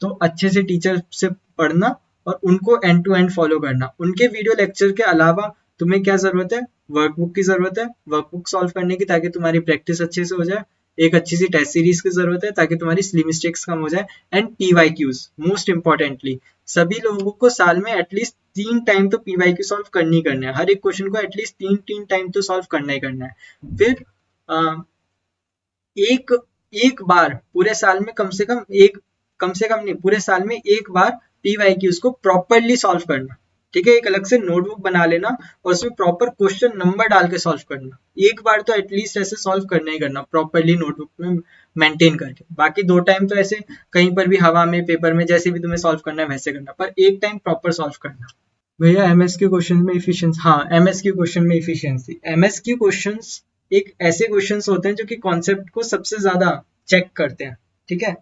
तो अच्छे से टीचर से पढ़ना और उनको एंड टू एंड फॉलो करना। उनके वीडियो लेक्चर के अलावा तुम्हें क्या जरूरत है, वर्कबुक की जरूरत है, वर्कबुक सॉल्व करने की, ताकि तुम्हारी प्रैक्टिस अच्छे से हो जाए। एक अच्छी सी टेस्ट सीरीज की जरूरत है ताकि तुम्हारी सिली मिस्टेक्स कम हो जाए। एंड PYQs मोस्ट इंपॉर्टेंटली, सभी लोगों को साल में एटलीस्ट 3 टाइम तो PYQ सॉल्व करनी करना है। हर एक क्वेश्चन को एटलीस्ट 3 टाइम तो सॉल्व करना ही करना है। फिर एक एक बार पूरे साल में कम से कम नहीं, पूरे साल में एक बार PYQs को प्रॉपरली सॉल्व करना, ठीक है। एक अलग से नोटबुक बना लेना और उसमें प्रॉपर क्वेश्चन नंबर डाल के सॉल्व करना। एक बार तो एटलीस्ट ऐसे सॉल्व करना ही करना प्रॉपरली नोटबुक में मेंटेन करके। बाकी 2 टाइम तो ऐसे कहीं पर भी हवा में पेपर में जैसे भी तुम्हें सॉल्व करना है वैसे करना, पर एक टाइम प्रॉपर सॉल्व करना। भैया MSQ क्वेश्चन में इफिशियंसी, हाँ MSQ क्वेश्चन में इफिशियंसी, MSQ क्वेश्चंस एक ऐसे क्वेश्चंस होते हैं जो कि कॉन्सेप्ट को सबसे ज्यादा चेक करते हैं, ठीक है।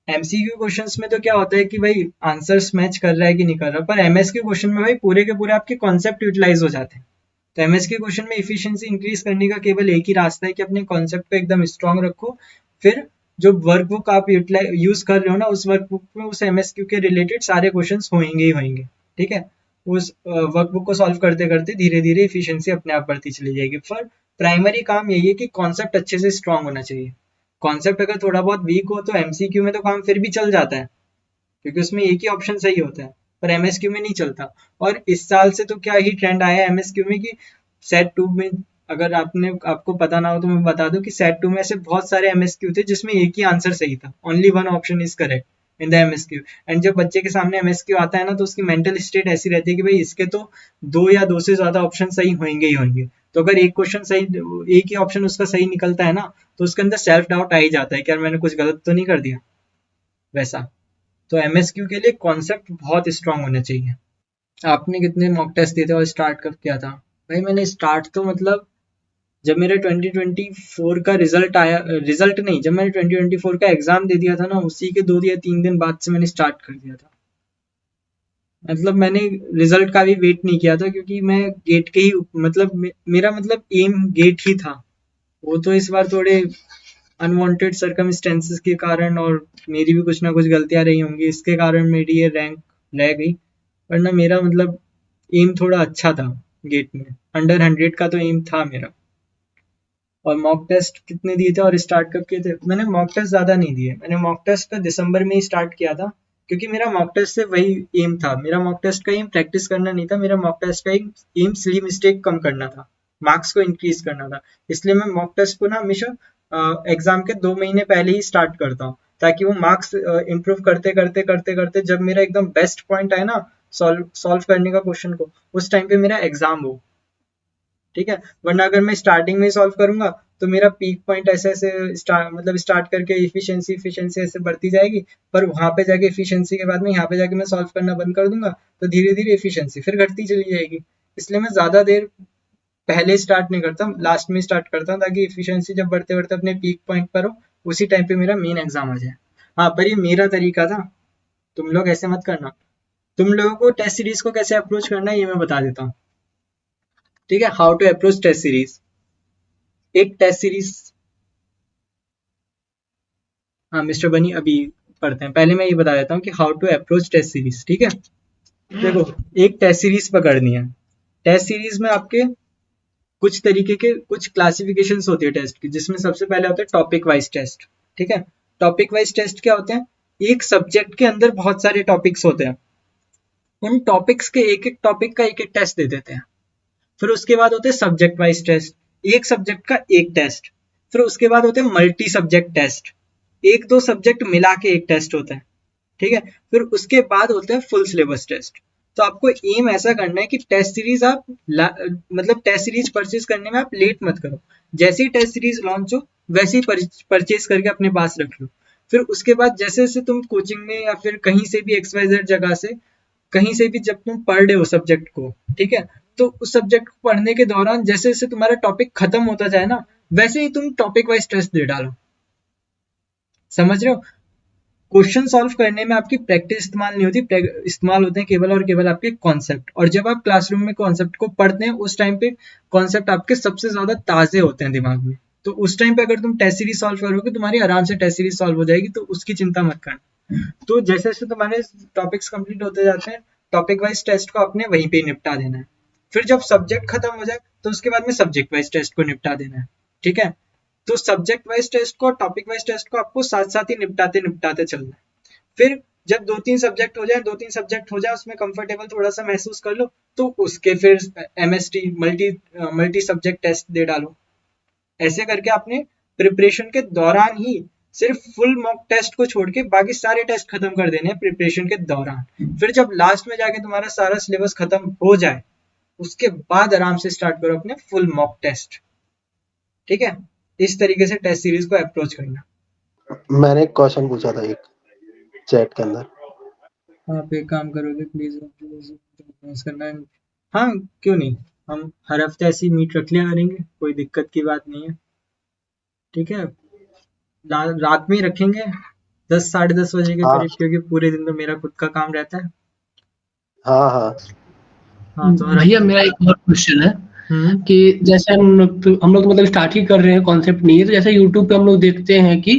MCQ क्वेश्चंस में तो क्या होता है कि भाई आंसर्स मैच कर रहा है कि नहीं कर रहा, पर MSQ क्वेश्चन में भाई पूरे के पूरे आपके कॉन्सेप्ट यूटिलाइज हो जाते हैं। तो MSQ क्वेश्चन में इफिशियंसी इंक्रीज करने का केवल एक ही रास्ता है कि अपने कॉन्सेप्ट को एकदम स्ट्रांग रखो। फिर जो वर्कबुक आप यूज कर रहे हो ना, उस वर्कबुक में उस MSQ के रिलेटेड सारे क्वेश्चंस होंगे ही होंगे, ठीक है। उस वर्कबुक को सॉल्व करते करते धीरे धीरे इफिशियंसी अपने आप बढ़ती चली जाएगी। पर प्राइमरी काम यही है कि कॉन्सेप्ट अच्छे से स्ट्रांग होना चाहिए। कॉन्सेप्ट अगर थोड़ा बहुत वीक हो तो MCQ में तो काम फिर भी चल जाता है क्योंकि उसमें एक ही ऑप्शन सही होता है, पर MSQ में नहीं चलता। और इस साल से तो क्या ही ट्रेंड आया है MSQ में कि सेट 2 में, अगर आपको पता ना हो तो मैं बता दूं कि सेट 2 में से बहुत सारे MSQ थे जिसमें एक ही आंसर सही था, only one option is correct in the MSQ। And जब बच्चे के सामने MSQ आता है ना तो उसकी मेंटल स्टेट ऐसी रहती है कि भाई इसके तो 2 या 2 से ज्यादा ऑप्शन सही होंगे ही होंगे। तो अगर एक क्वेश्चन सही, एक ही ऑप्शन उसका सही निकलता है ना, तो उसके अंदर सेल्फ डाउट आ ही जाता है कि यार मैंने कुछ गलत तो नहीं कर दिया वैसा। तो MSQ के लिए कॉन्सेप्ट बहुत स्ट्रांग होना चाहिए। आपने कितने मॉक टेस्ट दिए थे और स्टार्ट कब किया था? भाई मैंने स्टार्ट तो मतलब जब मेरे 2024 का रिजल्ट आया, रिजल्ट नहीं, जब मैंने 2024 का एग्जाम दे दिया था ना, उसी के 2 या 3 दिन बाद से मैंने स्टार्ट कर दिया था। मतलब मैंने रिजल्ट का भी वेट नहीं किया था क्योंकि मैं गेट के ही मतलब मेरा मतलब एम गेट ही था। वो तो इस बार थोड़े अनवांटेड सर्कमस्टेंसेस के कारण और मेरी भी कुछ ना कुछ गलतियां रही होंगी, इसके कारण मेरी ये रैंक रह गई। वरना मेरा मतलब एम थोड़ा अच्छा था गेट में, अंडर 100 का तो एम था मेरा। और मॉक टेस्ट कितने दिए थे और स्टार्ट कब किए थे? मैंने मॉक टेस्ट ज़्यादा नहीं दिए, मैंने मॉक टेस्ट का दिसंबर में ही स्टार्ट किया था, क्योंकि मेरा मॉक टेस्ट से वही एम था। मेरा मॉक टेस्ट का एम प्रैक्टिस करना नहीं था, मेरा मॉक टेस्ट का एम सिली मिस्टेक कम करना था, मार्क्स को इंक्रीज करना था। इसलिए मैं मॉक टेस्ट को ना हमेशा एग्जाम के 2 महीने पहले ही स्टार्ट करता हूँ, ताकि वो मार्क्स इंप्रूव करते करते करते करते जब मेरा एकदम बेस्ट पॉइंट आए ना सॉल्व करने का क्वेश्चन को, उस टाइम पे मेरा एग्जाम हो। ठीक है, वरना अगर मैं स्टार्टिंग में सॉल्व करूंगा तो मेरा पीक पॉइंट ऐसे ऐसे स्टार्ट करके इफिशिएंसी ऐसे बढ़ती जाएगी, पर वहां पे जाके इफिशिएंसी के बाद में यहाँ पे जाके मैं सॉल्व करना बंद कर दूंगा, तो धीरे धीरे इफिशिएंसी फिर घटती चली जाएगी। इसलिए मैं ज्यादा देर पहले स्टार्ट नहीं करता, लास्ट में स्टार्ट करता हूँ, ताकि इफिशिएंसी जब बढ़ते बढ़ते अपने पीक पॉइंट पर हो, उसी टाइम पे मेरा मेन एग्जाम आ जाए। हाँ, पर ये मेरा तरीका था, तुम लोग ऐसे मत करना। तुम लोगों को टेस्ट सीरीज को कैसे अप्रोच करना है ये मैं बता देता हूँ। ठीक है, how to approach test series. एक टेस्ट सीरीज, हाँ मिस्टर बनी अभी पढ़ते हैं, पहले मैं ये बता देता हूँ कि how to approach test series. ठीक है, देखो एक टेस्ट सीरीज पकड़नी है। टेस्ट सीरीज में आपके कुछ तरीके के कुछ क्लासिफिकेशंस होती है टेस्ट की, जिसमें सबसे पहले होता है टॉपिक वाइज टेस्ट। ठीक है, टॉपिक वाइज टेस्ट क्या होते हैं? एक सब्जेक्ट के अंदर बहुत सारे टॉपिक्स होते हैं, उन टॉपिक्स के एक एक टॉपिक का एक एक टेस्ट दे देते हैं। फिर उसके बाद होते हैं सब्जेक्ट वाइज टेस्ट, एक सब्जेक्ट का एक टेस्ट। फिर उसके बाद होते हैं मल्टी सब्जेक्ट टेस्ट, एक दो सब्जेक्ट मिला के एक टेस्ट होता है। ठीक है, फिर उसके बाद होता है फुल सिलेबस टेस्ट। तो आपको एम ऐसा करना है कि टेस्ट सीरीज आप मतलब टेस्ट सीरीज परचेज करने में आप लेट मत करो। जैसे ही टेस्ट सीरीज लॉन्च हो वैसे ही परचेज करके अपने पास रख लो। फिर उसके बाद जैसे जैसे तुम कोचिंग में या फिर कहीं से भी XYZ जगह से कहीं से भी जब तुम पढ़ रहे हो सब्जेक्ट को, ठीक है, तो उस सब्जेक्ट को पढ़ने के दौरान जैसे जैसे तुम्हारा टॉपिक खत्म होता जाए ना, वैसे ही तुम टॉपिक वाइज टेस्ट दे डालो। समझ रहे हो? क्वेश्चन सॉल्व करने में आपकी प्रैक्टिस इस्तेमाल नहीं होती, इस्तेमाल होते हैं केवल और केवल आपके कॉन्सेप्ट। और जब आप क्लासरूम में कॉन्सेप्ट को पढ़ते हैं उस टाइम पे कॉन्सेप्ट आपके सबसे ज्यादा ताजे होते हैं दिमाग में। तो उस टाइम पे अगर तुम टेस्ट सीरीज सॉल्व करोगे तुम्हारी आराम से टेस्ट सीरीज सॉल्व हो जाएगी, तो उसकी चिंता मत करना। तो जैसे जैसे तुम्हारे टॉपिक्स कंप्लीट होते जाते हैं, टॉपिक वाइज टेस्ट को आपने वहीं पे निपटा देना है। फिर जब सब्जेक्ट खत्म हो जाए तो उसके बाद में सब्जेक्ट वाइज टेस्ट को निपटा देना है। ठीक है, तो सब्जेक्ट वाइज टेस्ट को टॉपिक वाइज टेस्ट को आपको साथ साथ ही निपटाते निपटाते चलना है। फिर जब 2-3 सब्जेक्ट हो जाए उसमें कंफर्टेबल थोड़ा सा महसूस कर लो, तो उसके फिर MST मल्टी सब्जेक्ट टेस्ट दे डालो। ऐसे करके आपने प्रिपरेशन के दौरान ही सिर्फ फुल मॉक टेस्ट को छोड़ के बाकी सारे टेस्ट खत्म कर देने हैं प्रिपरेशन के दौरान। फिर जब लास्ट में जाके तुम्हारा सारा सिलेबस खत्म हो जाए उसके बाद आराम से स्टार्ट करो अपने फुल मॉक टेस्ट। ठीक है, इस तरीके से टेस्ट सीरीज को अप्रोच करना। मैंने एक क्वेश्चन पूछा था एक चैट के अंदर। आप एक काम करोगे प्लीज करना है। हाँ क्यों नहीं, हम हर हफ्ते ऐसी मीट रख लिया करेंगे, कोई दिक्कत की बात नहीं है। ठीक है, रात में ही रखेंगे 10-10:30 बजे के हाँ करीब, क्योंकि पूरे दिन तो मेरा खुद का काम रहता है। हाँ हाँ हाँ तो भैया मेरा एक और क्वेश्चन है कि जैसे हम लोग मतलब स्टार्ट ही कर रहे हैं, कॉन्सेप्ट नहीं है, तो जैसे यूट्यूब पे हम लोग देखते हैं कि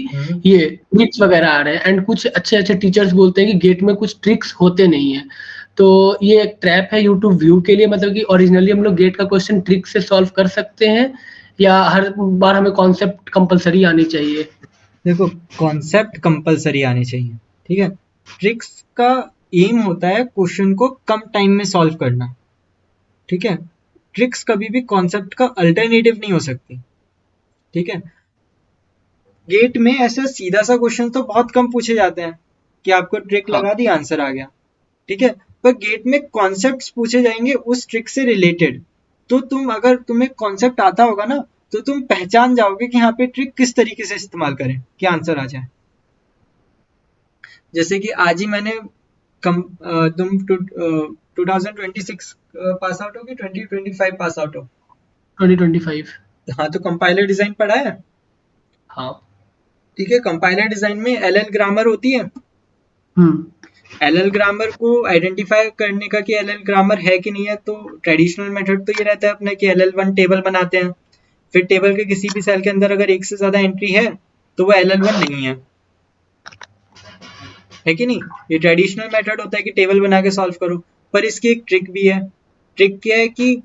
ये ट्रिक्स वगैरह आ रहे हैं एंड कुछ अच्छे अच्छे टीचर्स बोलते हैं कि गेट में कुछ ट्रिक्स होते नहीं है, तो ये एक ट्रैप है यूट्यूब व्यू के लिए, मतलब कि ओरिजिनली हम लोग गेट का क्वेश्चन ट्रिक से सॉल्व कर सकते हैं या हर बार हमें कॉन्सेप्ट कंपलसरी आनी चाहिए? देखो, कॉन्सेप्ट कंपलसरी आने चाहिए। ठीक है, ट्रिक्स का एम होता है क्वेश्चन को कम टाइम में सॉल्व करना। ठीक है, ट्रिक्स कभी भी कॉन्सेप्ट का अल्टरनेटिव नहीं हो सकती। ठीक है, गेट में ऐसा सीधा सा क्वेश्चन तो बहुत कम पूछे जाते हैं कि आपको ट्रिक हाँ लगा दी आंसर आ गया। ठीक है, पर गेट में कॉन्सेप्ट्स पूछे जाएंगे उस ट्रिक से रिलेटेड। तो अगर तुम्हें कॉन्सेप्ट आता होगा ना, तो तुम पहचान जाओगे कि यहाँ पे ट्रिक किस तरीके से इस्तेमाल करें कि आंसर आ जाए। जैसे कि आज ही मैंने तुम 2026 पास आउट हो कि 2025 पास आउट हो? 2025। हाँ, तो कंपाइलर डिजाइन पढ़ा है? हाँ। ठीक है, कंपाइलर डिजाइन में LL ग्रामर होती है। LL ग्रामर को आइडेंटिफाई करने का कि LL ग्रामर है कि नहीं है, तो ट्रेडिशनल मेथड तो ये रहता है अपने कि LL1 टेबल बनाते हैं। फिर टेबल के किसी भी सेल के अंदर अगर एक से ज्यादा एंट्री है तो वो LL1 नहीं है कि नहीं? ये ट्रेडिशनल मेथड होता है कि टेबल बना के सॉल्व करो, पर इसकी एक ट्रिक भी है। ट्रिक क्या है कि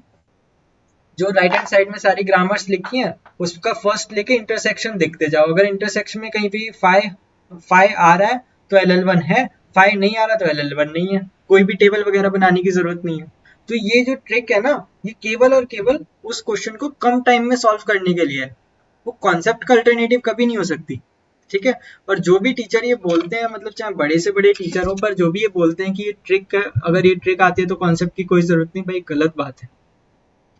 जो राइट हैंड साइड में सारी ग्रामर्स लिखी हैं उसका फर्स्ट लेके इंटरसेक्शन देखते जाओ। अगर इंटरसेक्शन में कहीं भी फाइ आ रहा है तो LL1 है, फाइ नहीं आ रहा तो LL1 नहीं है। कोई भी टेबल वगैरह बनाने की जरूरत नहीं है। तो ये जो ट्रिक है ना, ये केवल और केवल उस क्वेश्चन को कम टाइम में सॉल्व करने के लिए है। वो कॉन्सेप्ट का अल्टरनेटिव कभी नहीं हो सकती। ठीक है। और जो भी टीचर ये बोलते हैं, मतलब चाहे बड़े से बड़े टीचर हो, पर जो भी ये बोलते हैं कि ये ट्रिक, अगर ये ट्रिक आती है तो कॉन्सेप्ट की कोई जरूरत नहीं, भाई गलत बात है।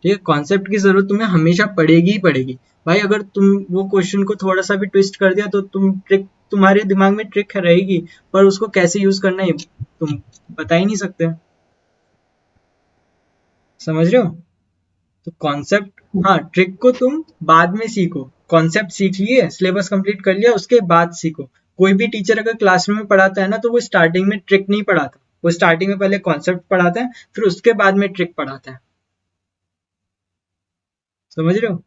ठीक है। कॉन्सेप्ट की जरूरत तुम्हें हमेशा पड़ेगी ही पड़ेगी। भाई अगर तुम वो क्वेश्चन को थोड़ा सा भी ट्विस्ट कर दिया तो तुम्हारे दिमाग में ट्रिक रहेगी, पर उसको कैसे यूज करना है तुम बता ही नहीं सकते। समझ रहे हो? तो कॉन्सेप्ट, हाँ, ट्रिक को तुम बाद में सीखो। कॉन्सेप्ट सीख लिए, सिलेबस कंप्लीट कर लिया, उसके बाद सीखो। कोई भी टीचर अगर क्लासरूम में पढ़ाता है ना, तो वो स्टार्टिंग में ट्रिक नहीं पढ़ाता। वो स्टार्टिंग में पहले कॉन्सेप्ट पढ़ाता है, फिर उसके बाद में ट्रिक पढ़ाता है। समझ रहे हो?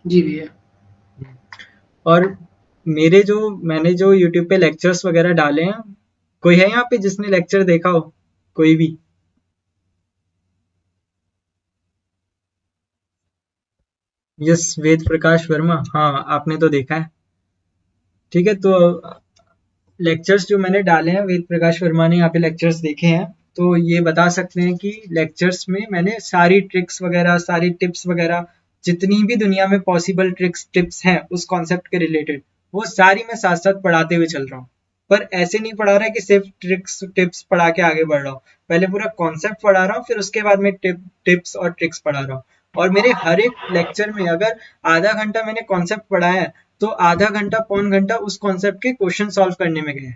जी भैया। और मैंने जो यूट्यूब पे लेक्चर्स वगैरह डाले हैं, कोई है यहाँ पे जिसने लेक्चर देखा हो? कोई भी? यस, वेद प्रकाश वर्मा, हाँ आपने तो देखा है। ठीक है। तो लेक्चर्स जो मैंने डाले हैं, वेद प्रकाश वर्मा ने यहाँ पे लेक्चर्स देखे हैं, तो ये बता सकते हैं कि लेक्चर्स में मैंने सारी ट्रिक्स वगैरह, सारी टिप्स वगैरह, जितनी भी दुनिया में पॉसिबल ट्रिक्स टिप्स हैं उस कॉन्सेप्ट के रिलेटेड, वो सारी मैं साथ साथ पढ़ाते हुए चल रहा हूँ। पर ऐसे नहीं पढ़ा रहा है कि सिर्फ ट्रिक्स टिप्स पढ़ा के आगे बढ़ रहा हूँ। पहले पूरा कॉन्सेप्ट पढ़ा रहा हूँ, फिर उसके बाद में टिप्स और ट्रिक्स पढ़ा रहा हूँ। और मेरे हर एक लेक्चर में अगर आधा घंटा मैंने कॉन्सेप्ट पढ़ाया है, तो आधा घंटा पौन घंटा उस कॉन्सेप्ट के क्वेश्चन सॉल्व करने में गए।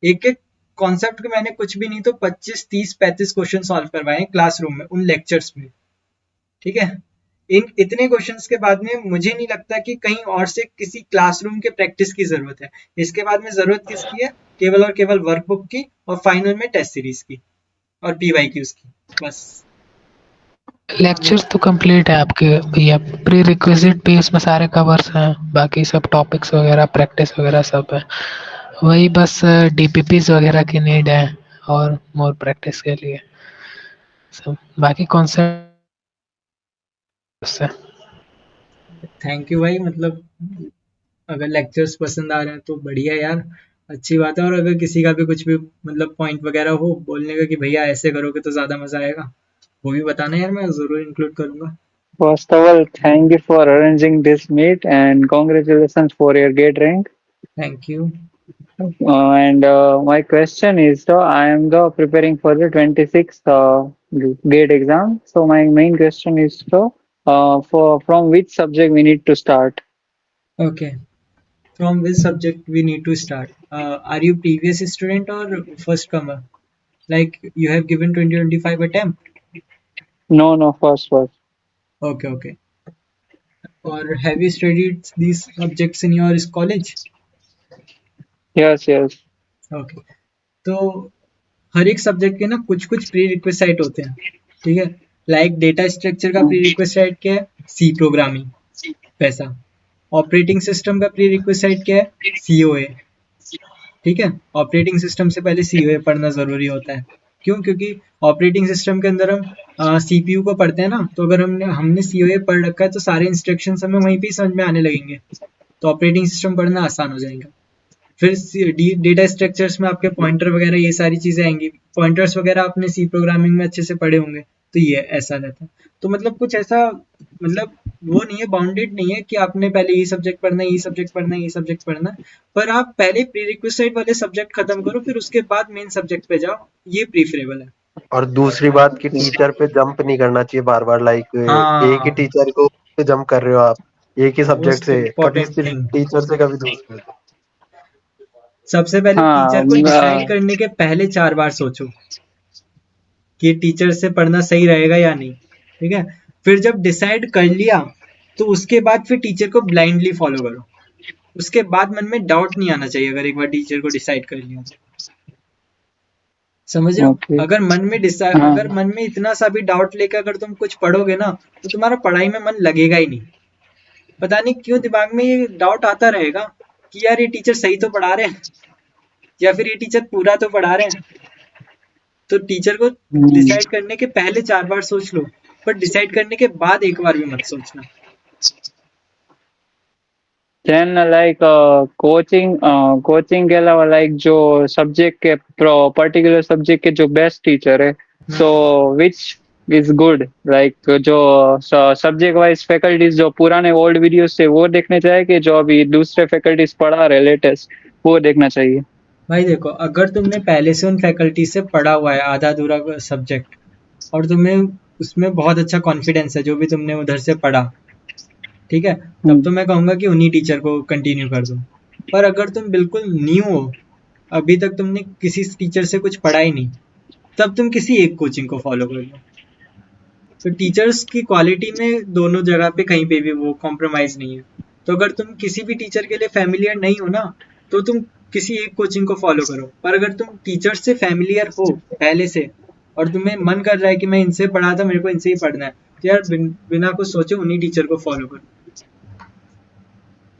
एक एक कॉन्सेप्ट के मैंने कुछ भी नहीं तो 25 30 35 क्वेश्चन सॉल्व करवाए हैं क्लासरूम में, उन लेक्चर्स में। ठीक है। इन इतने क्वेश्चंस के बाद में मुझे नहीं लगता कि कहीं और से किसी क्लासरूम के प्रैक्टिस की जरूरत है। इसके बाद में जरूरत किसकी है? केवल और केवल वर्कबुक की, और फाइनल में टेस्ट सीरीज की और PYQs की, बस। लेक्चर्स तो कंप्लीट है आपके भैया, प्री रिक्विजिट भी उसमें सारे कवर्स हैं, बाकी सब टॉपिक्स वगैरह प्रैक्टिस वगैरह सब है। वही बस DPPs वगैरह की नीड है और मोर प्रैक्टिस के लिए सब, बाकी कॉन्सेप्ट है। थैंक यू भाई। मतलब अगर लेक्चर्स पसंद आ रहे हैं तो बढ़िया यार, अच्छी बात है। और अगर किसी का भी कुछ भी मतलब पॉइंट वगैरह हो बोलने का कि भैया ऐसे करोगे तो ज़्यादा मज़ा आएगा, वो भी बताना यार, मैं ज़रूर इंक्लूड करूँगा। First of all, thank you for arranging this meet and congratulations for your gate rank. Thank you. And my question is, I am preparing for the 26th gate exam. So my main question is, for from which subject we need to start? Okay, from which subject we need to start? Are you previous student और first comer? Like you have given 2025 attempt? No, first. Okay okay. और have you studied these subjects in your college? Yes. Okay. तो हर एक subject के ना कुछ कुछ pre requisite होते हैं। ठीक है। लाइक डेटा स्ट्रक्चर का प्री रिक्विजिट क्या है? सी प्रोग्रामिंग, वैसा। ऑपरेटिंग सिस्टम का प्री रिक्विजिट क्या है? COA। ठीक है। ऑपरेटिंग सिस्टम से पहले COA पढ़ना जरूरी होता है। क्यों? क्योंकि ऑपरेटिंग सिस्टम के अंदर हम CPU को पढ़ते हैं ना, तो अगर हमने COA पढ़ रखा है तो सारे इंस्ट्रक्शंस हमें वहीं पे समझ में आने लगेंगे, तो ऑपरेटिंग सिस्टम पढ़ना आसान हो जाएगा। फिर डेटा स्ट्रक्चर्स में आपके पॉइंटर वगैरह ये सारी चीजें आएंगी। पॉइंटर्स वगैरह आपने सी प्रोग्रामिंग में अच्छे से पढ़े होंगे, तो ये ऐसा रहता है। तो मतलब कुछ ऐसा, मतलब वो नहीं है, बाउंडेड नहीं है कि आपने पहले ये सब्जेक्ट पढ़ना है, ये सब्जेक्ट पढ़ना है, ये सब्जेक्ट पढ़ना है। पर आप पहले प्रीरिक्विजिट वाले सब्जेक्ट खत्म करो, फिर उसके बाद मेन सब्जेक्ट पे जाओ, ये प्रीफरेबल है। और दूसरी बात कि टीचर पे जंप नहीं करना चाहिए बार बार, लाइक एक ही हाँ, टीचर को पे जंप कर रहे हो आप, एक ही सब्जेक्ट मोस्ट से, कभी इम्पोर्टेंट सिर्फ थिंग। टीचर से कभी दूसरे से। सबसे पहले हाँ, टीचर को डिसाइड करने के पहले 4 बार सोचो कि टीचर से पढ़ना सही रहेगा या नहीं। ठीक है। फिर जब डिसाइड कर लिया, तो उसके बाद फिर टीचर को ब्लाइंडली फॉलो करो। उसके बाद मन में डाउट नहीं आना चाहिए अगर एक बार टीचर को डिसाइड कर लिया तो। समझ रहे हो? okay. हाँ, अगर मन में इतना सा भी डाउट लेकर अगर तुम कुछ पढ़ोगे ना, तो तुम्हारा पढ़ाई में मन लगेगा ही नहीं। पता नहीं क्यों दिमाग में ये डाउट आता रहेगा कि यार ये टीचर सही तो पढ़ा रहे हैं या फिर ये टीचर पूरा तो पढ़ा रहे हैं। तो टीचर को डिसाइड करने के पहले 4 बार सोच लो, पर डिसाइड करने के बाद एक बार भी मत सोचना। Then कोचिंग के अलावा जो सब्जेक्ट के पर्टिकुलर सब्जेक्ट के जो बेस्ट टीचर है, सो विच इज गुड, जो सब्जेक्ट वाइज फैकल्टीज जो पुराने ओल्ड वीडियोस से वो देखने चाहिए कि जो अभी दूसरे फैकल्टीज पढ़ा रहे लेटेस्ट वो देखना चाहिए? भाई देखो, अगर तुमने पहले से उन फैकल्टी से पढ़ा हुआ है आधा अधूरा सब्जेक्ट और तुम्हें उसमें बहुत अच्छा कॉन्फिडेंस है जो भी तुमने उधर से पढ़ा, ठीक है, तब तो मैं कहूँगा कि उन्हीं टीचर को कंटिन्यू कर दो। पर अगर तुम बिल्कुल न्यू हो, अभी तक तुमने किसी टीचर से कुछ पढ़ा ही नहीं, तब तुम किसी एक कोचिंग को फॉलो कर लो। तो टीचर्स की क्वालिटी में दोनों जगह पे कहीं पे भी वो कॉम्प्रोमाइज़ नहीं है। तो अगर तुम किसी भी टीचर के लिए फ़ैमिलियर नहीं हो ना, तो तुम किसी एक कोचिंग को फॉलो करो। पर अगर तुम टीचर से फ़ैमिलियर हो पहले से और तुम्हें मन कर रहा है कि मैं इनसे पढ़ा था, मेरे को इनसे ही पढ़ना है, तो यार बिना कुछ सोचे उन्हीं टीचर को फॉलो करो।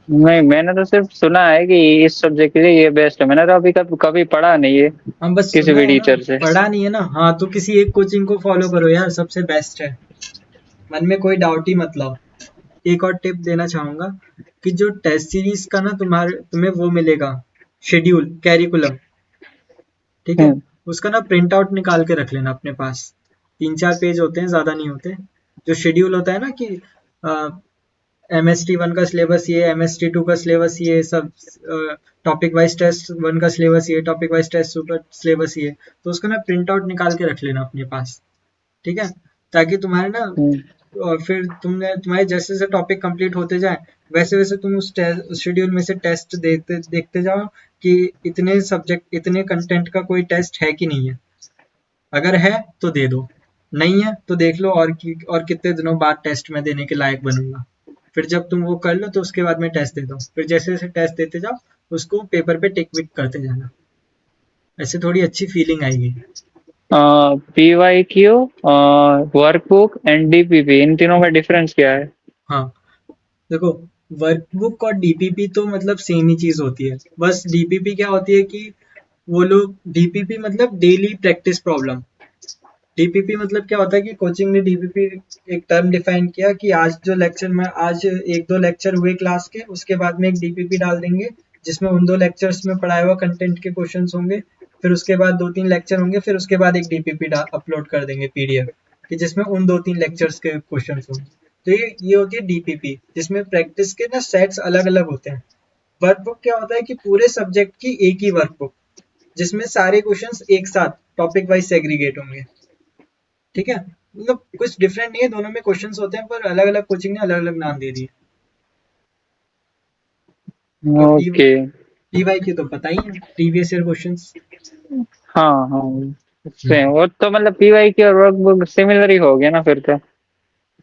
नहीं, मैंने तो सिर्फ सुना है कि इस सब्जेक्ट के लिए ये बेस्ट है। मैंने तो अभी तक कभी पढ़ा नहीं है हम बस किसी सुना भी है ना, टीचर से। पढ़ा नहीं है ना। हाँ, तो किसी एक कोचिंग को फॉलो करो यार, सबसे बेस्ट है। मन में कोई डाउट ही मत लाओ। एक और टिप देना चाहूँगा कि जो टेस्ट सीरीज का ना तुम्हें वो मिलेगा शेड्यूल, कैरिकुलम, ठीक है, उसका ना प्रिंट आउट निकाल के रख लेना अपने पास। 3-4 पेज होते हैं, ज़्यादा नहीं होते। जो शेड्यूल होता है ना कि MST 1 का सिलेबस ये, MST 2 का सिलेबस ये, सब टॉपिक वाइज टेस्ट 1 का सिलेबस ये, टॉपिक वाइज टेस्ट 2 का सिलेबस ये, तो उसका ना प्रिंट आउट निकाल के रख लेना अपने पास, ठीक है, ताकि तुम्हारे ना और फिर तुम्हारे जैसे जैसे टॉपिक कंप्लीट होते जाए वैसे वैसे तुम उस शेड्यूल में से टेस्ट देखते देखते जाओ कि इतने सब्जेक्ट इतने कंटेंट का कोई टेस्ट है कि नहीं है। अगर है तो दे दो, नहीं है तो देख लो और कितने दिनों बाद टेस्ट में देने के लायक बनूंगा। फिर जब तुम वो कर लो तो उसके बाद में टेस्ट दे दो। फिर जैसे जैसे टेस्ट देते जाओ उसको पेपर पे टिक विक करते जाना, ऐसे थोड़ी अच्छी फीलिंग आएगी। PYQ, वर्कबुक एंड DPP, इन तीनों में डिफरेंस क्या है? हाँ, देखो, वर्कबुक और डीपीपी तो मतलब सेम ही चीज होती है। बस डीपीपी क्या होती है कि वो लोग डीपीपी मतलब डेली प्रैक्टिस प्रॉब्लम। डीपीपी मतलब क्या होता है कि कोचिंग ने डीपीपी एक टर्म डिफाइन किया कि आज 1-2 लेक्चर हुए क्लास के, उसके बाद में एक डीपीपी डाल देंगे जिसमें उन 2 लेक्चर्स में पढ़ाया हुआ कंटेंट के क्वेश्चंस होंगे। फिर उसके बाद 2-3 लेक्चर होंगे, फिर उसके बाद एक डीपीपी अपलोड कर देंगे पीडीएफ कि जिसमें उन 2-3 लेक्चर्स के क्वेश्चंस होंगे। तो ये होती है डीपीपी, जिसमें प्रैक्टिस के ना सेट्स अलग अलग होते हैं। वर्कबुक क्या होता है कि पूरे सब्जेक्ट की एक ही वर्कबुक जिसमें सारे क्वेश्चंस एक साथ टॉपिक वाइज सेग्रीगेट होंगे, ठीक है, मतलब कुछ डिफरेंट नहीं है, दोनों में क्वेश्चंस होते हैं पर अलग अलग कोचिंग ने अलग अलग नाम दे दिए। ओके। पीवाई की तो पता ही है, प्रीवियस ईयर क्वेश्चंस। हाँ हाँ, सेम। वो तो मतलब PYQ और वर्कबुक सिमिलर ही हो गया ना फिर तो।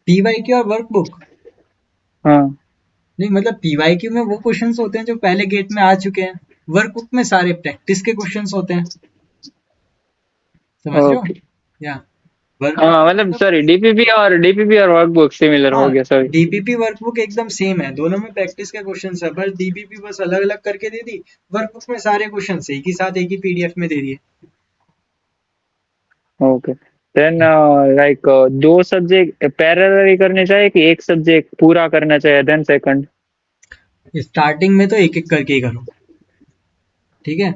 पीवाई की और वर्कबुक हाँ नहीं, मतलब पीवाई की में वो क्वेश्चंस होते हैं जो पहले गेट में आ चुके हैं, वर्कबुक में सारे प्रैक्टिस के क्वेश्चंस होते हैं, समझ रहे हो? ओके। या वर्कबुक हाँ मतलब सॉरी, DPP और वर्कबुक सिमिलर हो हाँ, गया, सॉरी। डीपीपी वर्कबुक एकदम सेम है, दोनों में प्रैक्टिस के क्वेश्चंस है, बस डीपीपी बस अलग अलग करके दे दी, वर्कबुक में सारे क्वेश्चन एक ही साथ एक ही पीडीएफ में दे दिए। ओके। देन दो सब्जेक्ट पैरेलली करने चाहिए कि एक सब्जेक्ट पूरा करना चाहिए देन सेकंड? स्टार्टिंग में तो एक एक करके ही करो, ठीक है।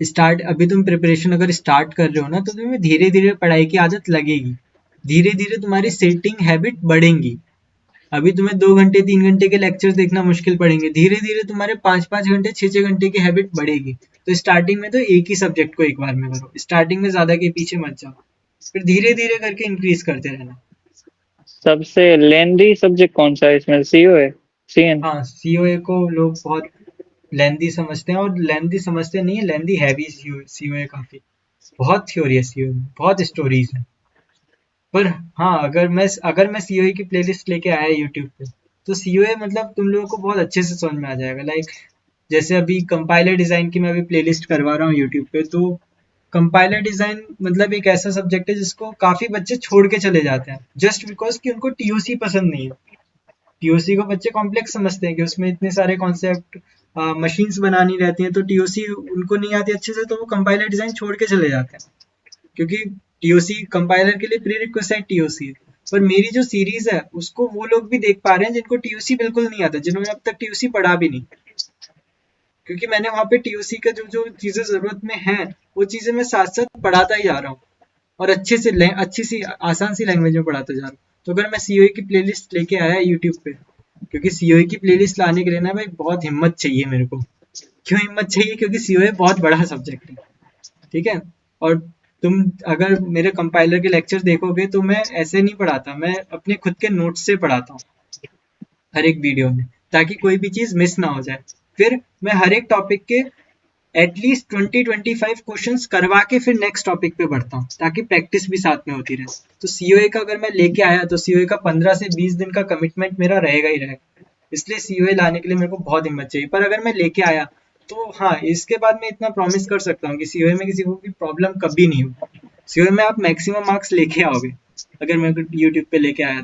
अभी तुम प्रिपरेशन अगर स्टार्ट कर रहे हो ना तो तुम्हें धीरे धीरे पढ़ाई की आदत लगेगी, धीरे धीरे तुम्हारी सेटिंग हैबिट बढ़ेंगी। अभी तुम्हें 2 घंटे 3 घंटे के लेक्चर्स देखना मुश्किल पड़ेंगे, धीरे धीरे तुम्हारे 5-5 घंटे 6-6 घंटे की हैबिट बढ़ेगी। तो स्टार्टिंग में तो एक ही सब्जेक्ट को एक बार में करो, स्टार्टिंग में ज्यादा के पीछे मत जाओ, फिर धीरे धीरे करके इंक्रीज करते रहना। सबसे लेंदी सब्जेक्ट कौन सा है इसमें? CO है, CN? हाँ, सीओए को लोग बहुत लेंदी समझते हैं और लेंदी समझते नहीं है, लेंदी हैवी सीओए काफी, बहुत थ्योरी है सीओए में, बहुत स्टोरीज है। पर हाँ, अगर मैं सीओए की प्लेलिस्ट लेके आया यूट्यूब पे तो सीओए मतलब तुम लोगों को बहुत अच्छे से समझ में आ जाएगा। लाइक जैसे अभी कंपाइलर डिजाइन की मैं अभी प्लेलिस्ट करवा रहा हूँ यूट्यूब पे, तो कंपाइलर डिजाइन मतलब एक ऐसा सब्जेक्ट है जिसको काफी बच्चे छोड़ के चले जाते हैं जस्ट बिकॉज कि उनको टीओसी पसंद नहीं है। टीओसी को बच्चे कॉम्प्लेक्स समझते हैं कि उसमें इतने सारे कॉन्सेप्ट मशीन्स बनानी रहती हैं, तो टीओसी उनको नहीं आती अच्छे से, तो वो कंपाइलर डिजाइन छोड़ के चले जाते हैं, क्योंकि टीओसी कंपाइलर के लिए प्री रिक्वेस्ट टीओसी है। पर मेरी जो सीरीज है उसको वो लोग भी देख पा रहे हैं जिनको टीओसी बिल्कुल नहीं आता, जिन्होंने अब तक टीओसी पढ़ा भी नहीं, क्योंकि मैंने वहाँ पे टीओसी का जो जो चीजें जरूरत में हैं वो चीजें मैं साथ साथ पढ़ाता ही जा रहा हूँ, और अच्छी सी आसान सी लैंग्वेज में पढ़ाता जा रहा हूँ। तो अगर मैं सीओए की प्लेलिस्ट लेके आया यूट्यूब पे, क्योंकि सीओए की प्लेलिस्ट लाने के लिए ना भाई बहुत हिम्मत चाहिए मेरे को। क्यों हिम्मत चाहिए? क्योंकि सीओए बहुत बड़ा सब्जेक्ट है, ठीक है। और तुम अगर मेरे कंपाइलर के लेक्चर देखोगे तो मैं ऐसे नहीं पढ़ाता, मैं अपने खुद के नोट्स से पढ़ाता हूँ हर एक वीडियो में, ताकि कोई भी चीज मिस ना हो जाए। फिर मैं हर एक टॉपिक के एटलीस्ट 20-25 क्वेश्चंस करवा के फिर नेक्स्ट टॉपिक पे बढ़ता हूँ, ताकि प्रैक्टिस भी साथ में होती रहे। तो सीओए का अगर मैं लेके आया तो सीओए का 15 से 20 दिन का कमिटमेंट मेरा रहेगा ही रहेगा, इसलिए सीओए लाने के लिए मेरे को बहुत हिम्मत चाहिए। पर अगर मैं लेके आया तो हाँ, इसके बाद मैं इतना प्रॉमिस कर सकता हूँ कि सीओए में किसी को भी प्रॉब्लम कभी नहीं होगी। सीओए में आप मैक्सिमम मार्क्स लेके आओगे अगर मैं यूट्यूब पे लेके आया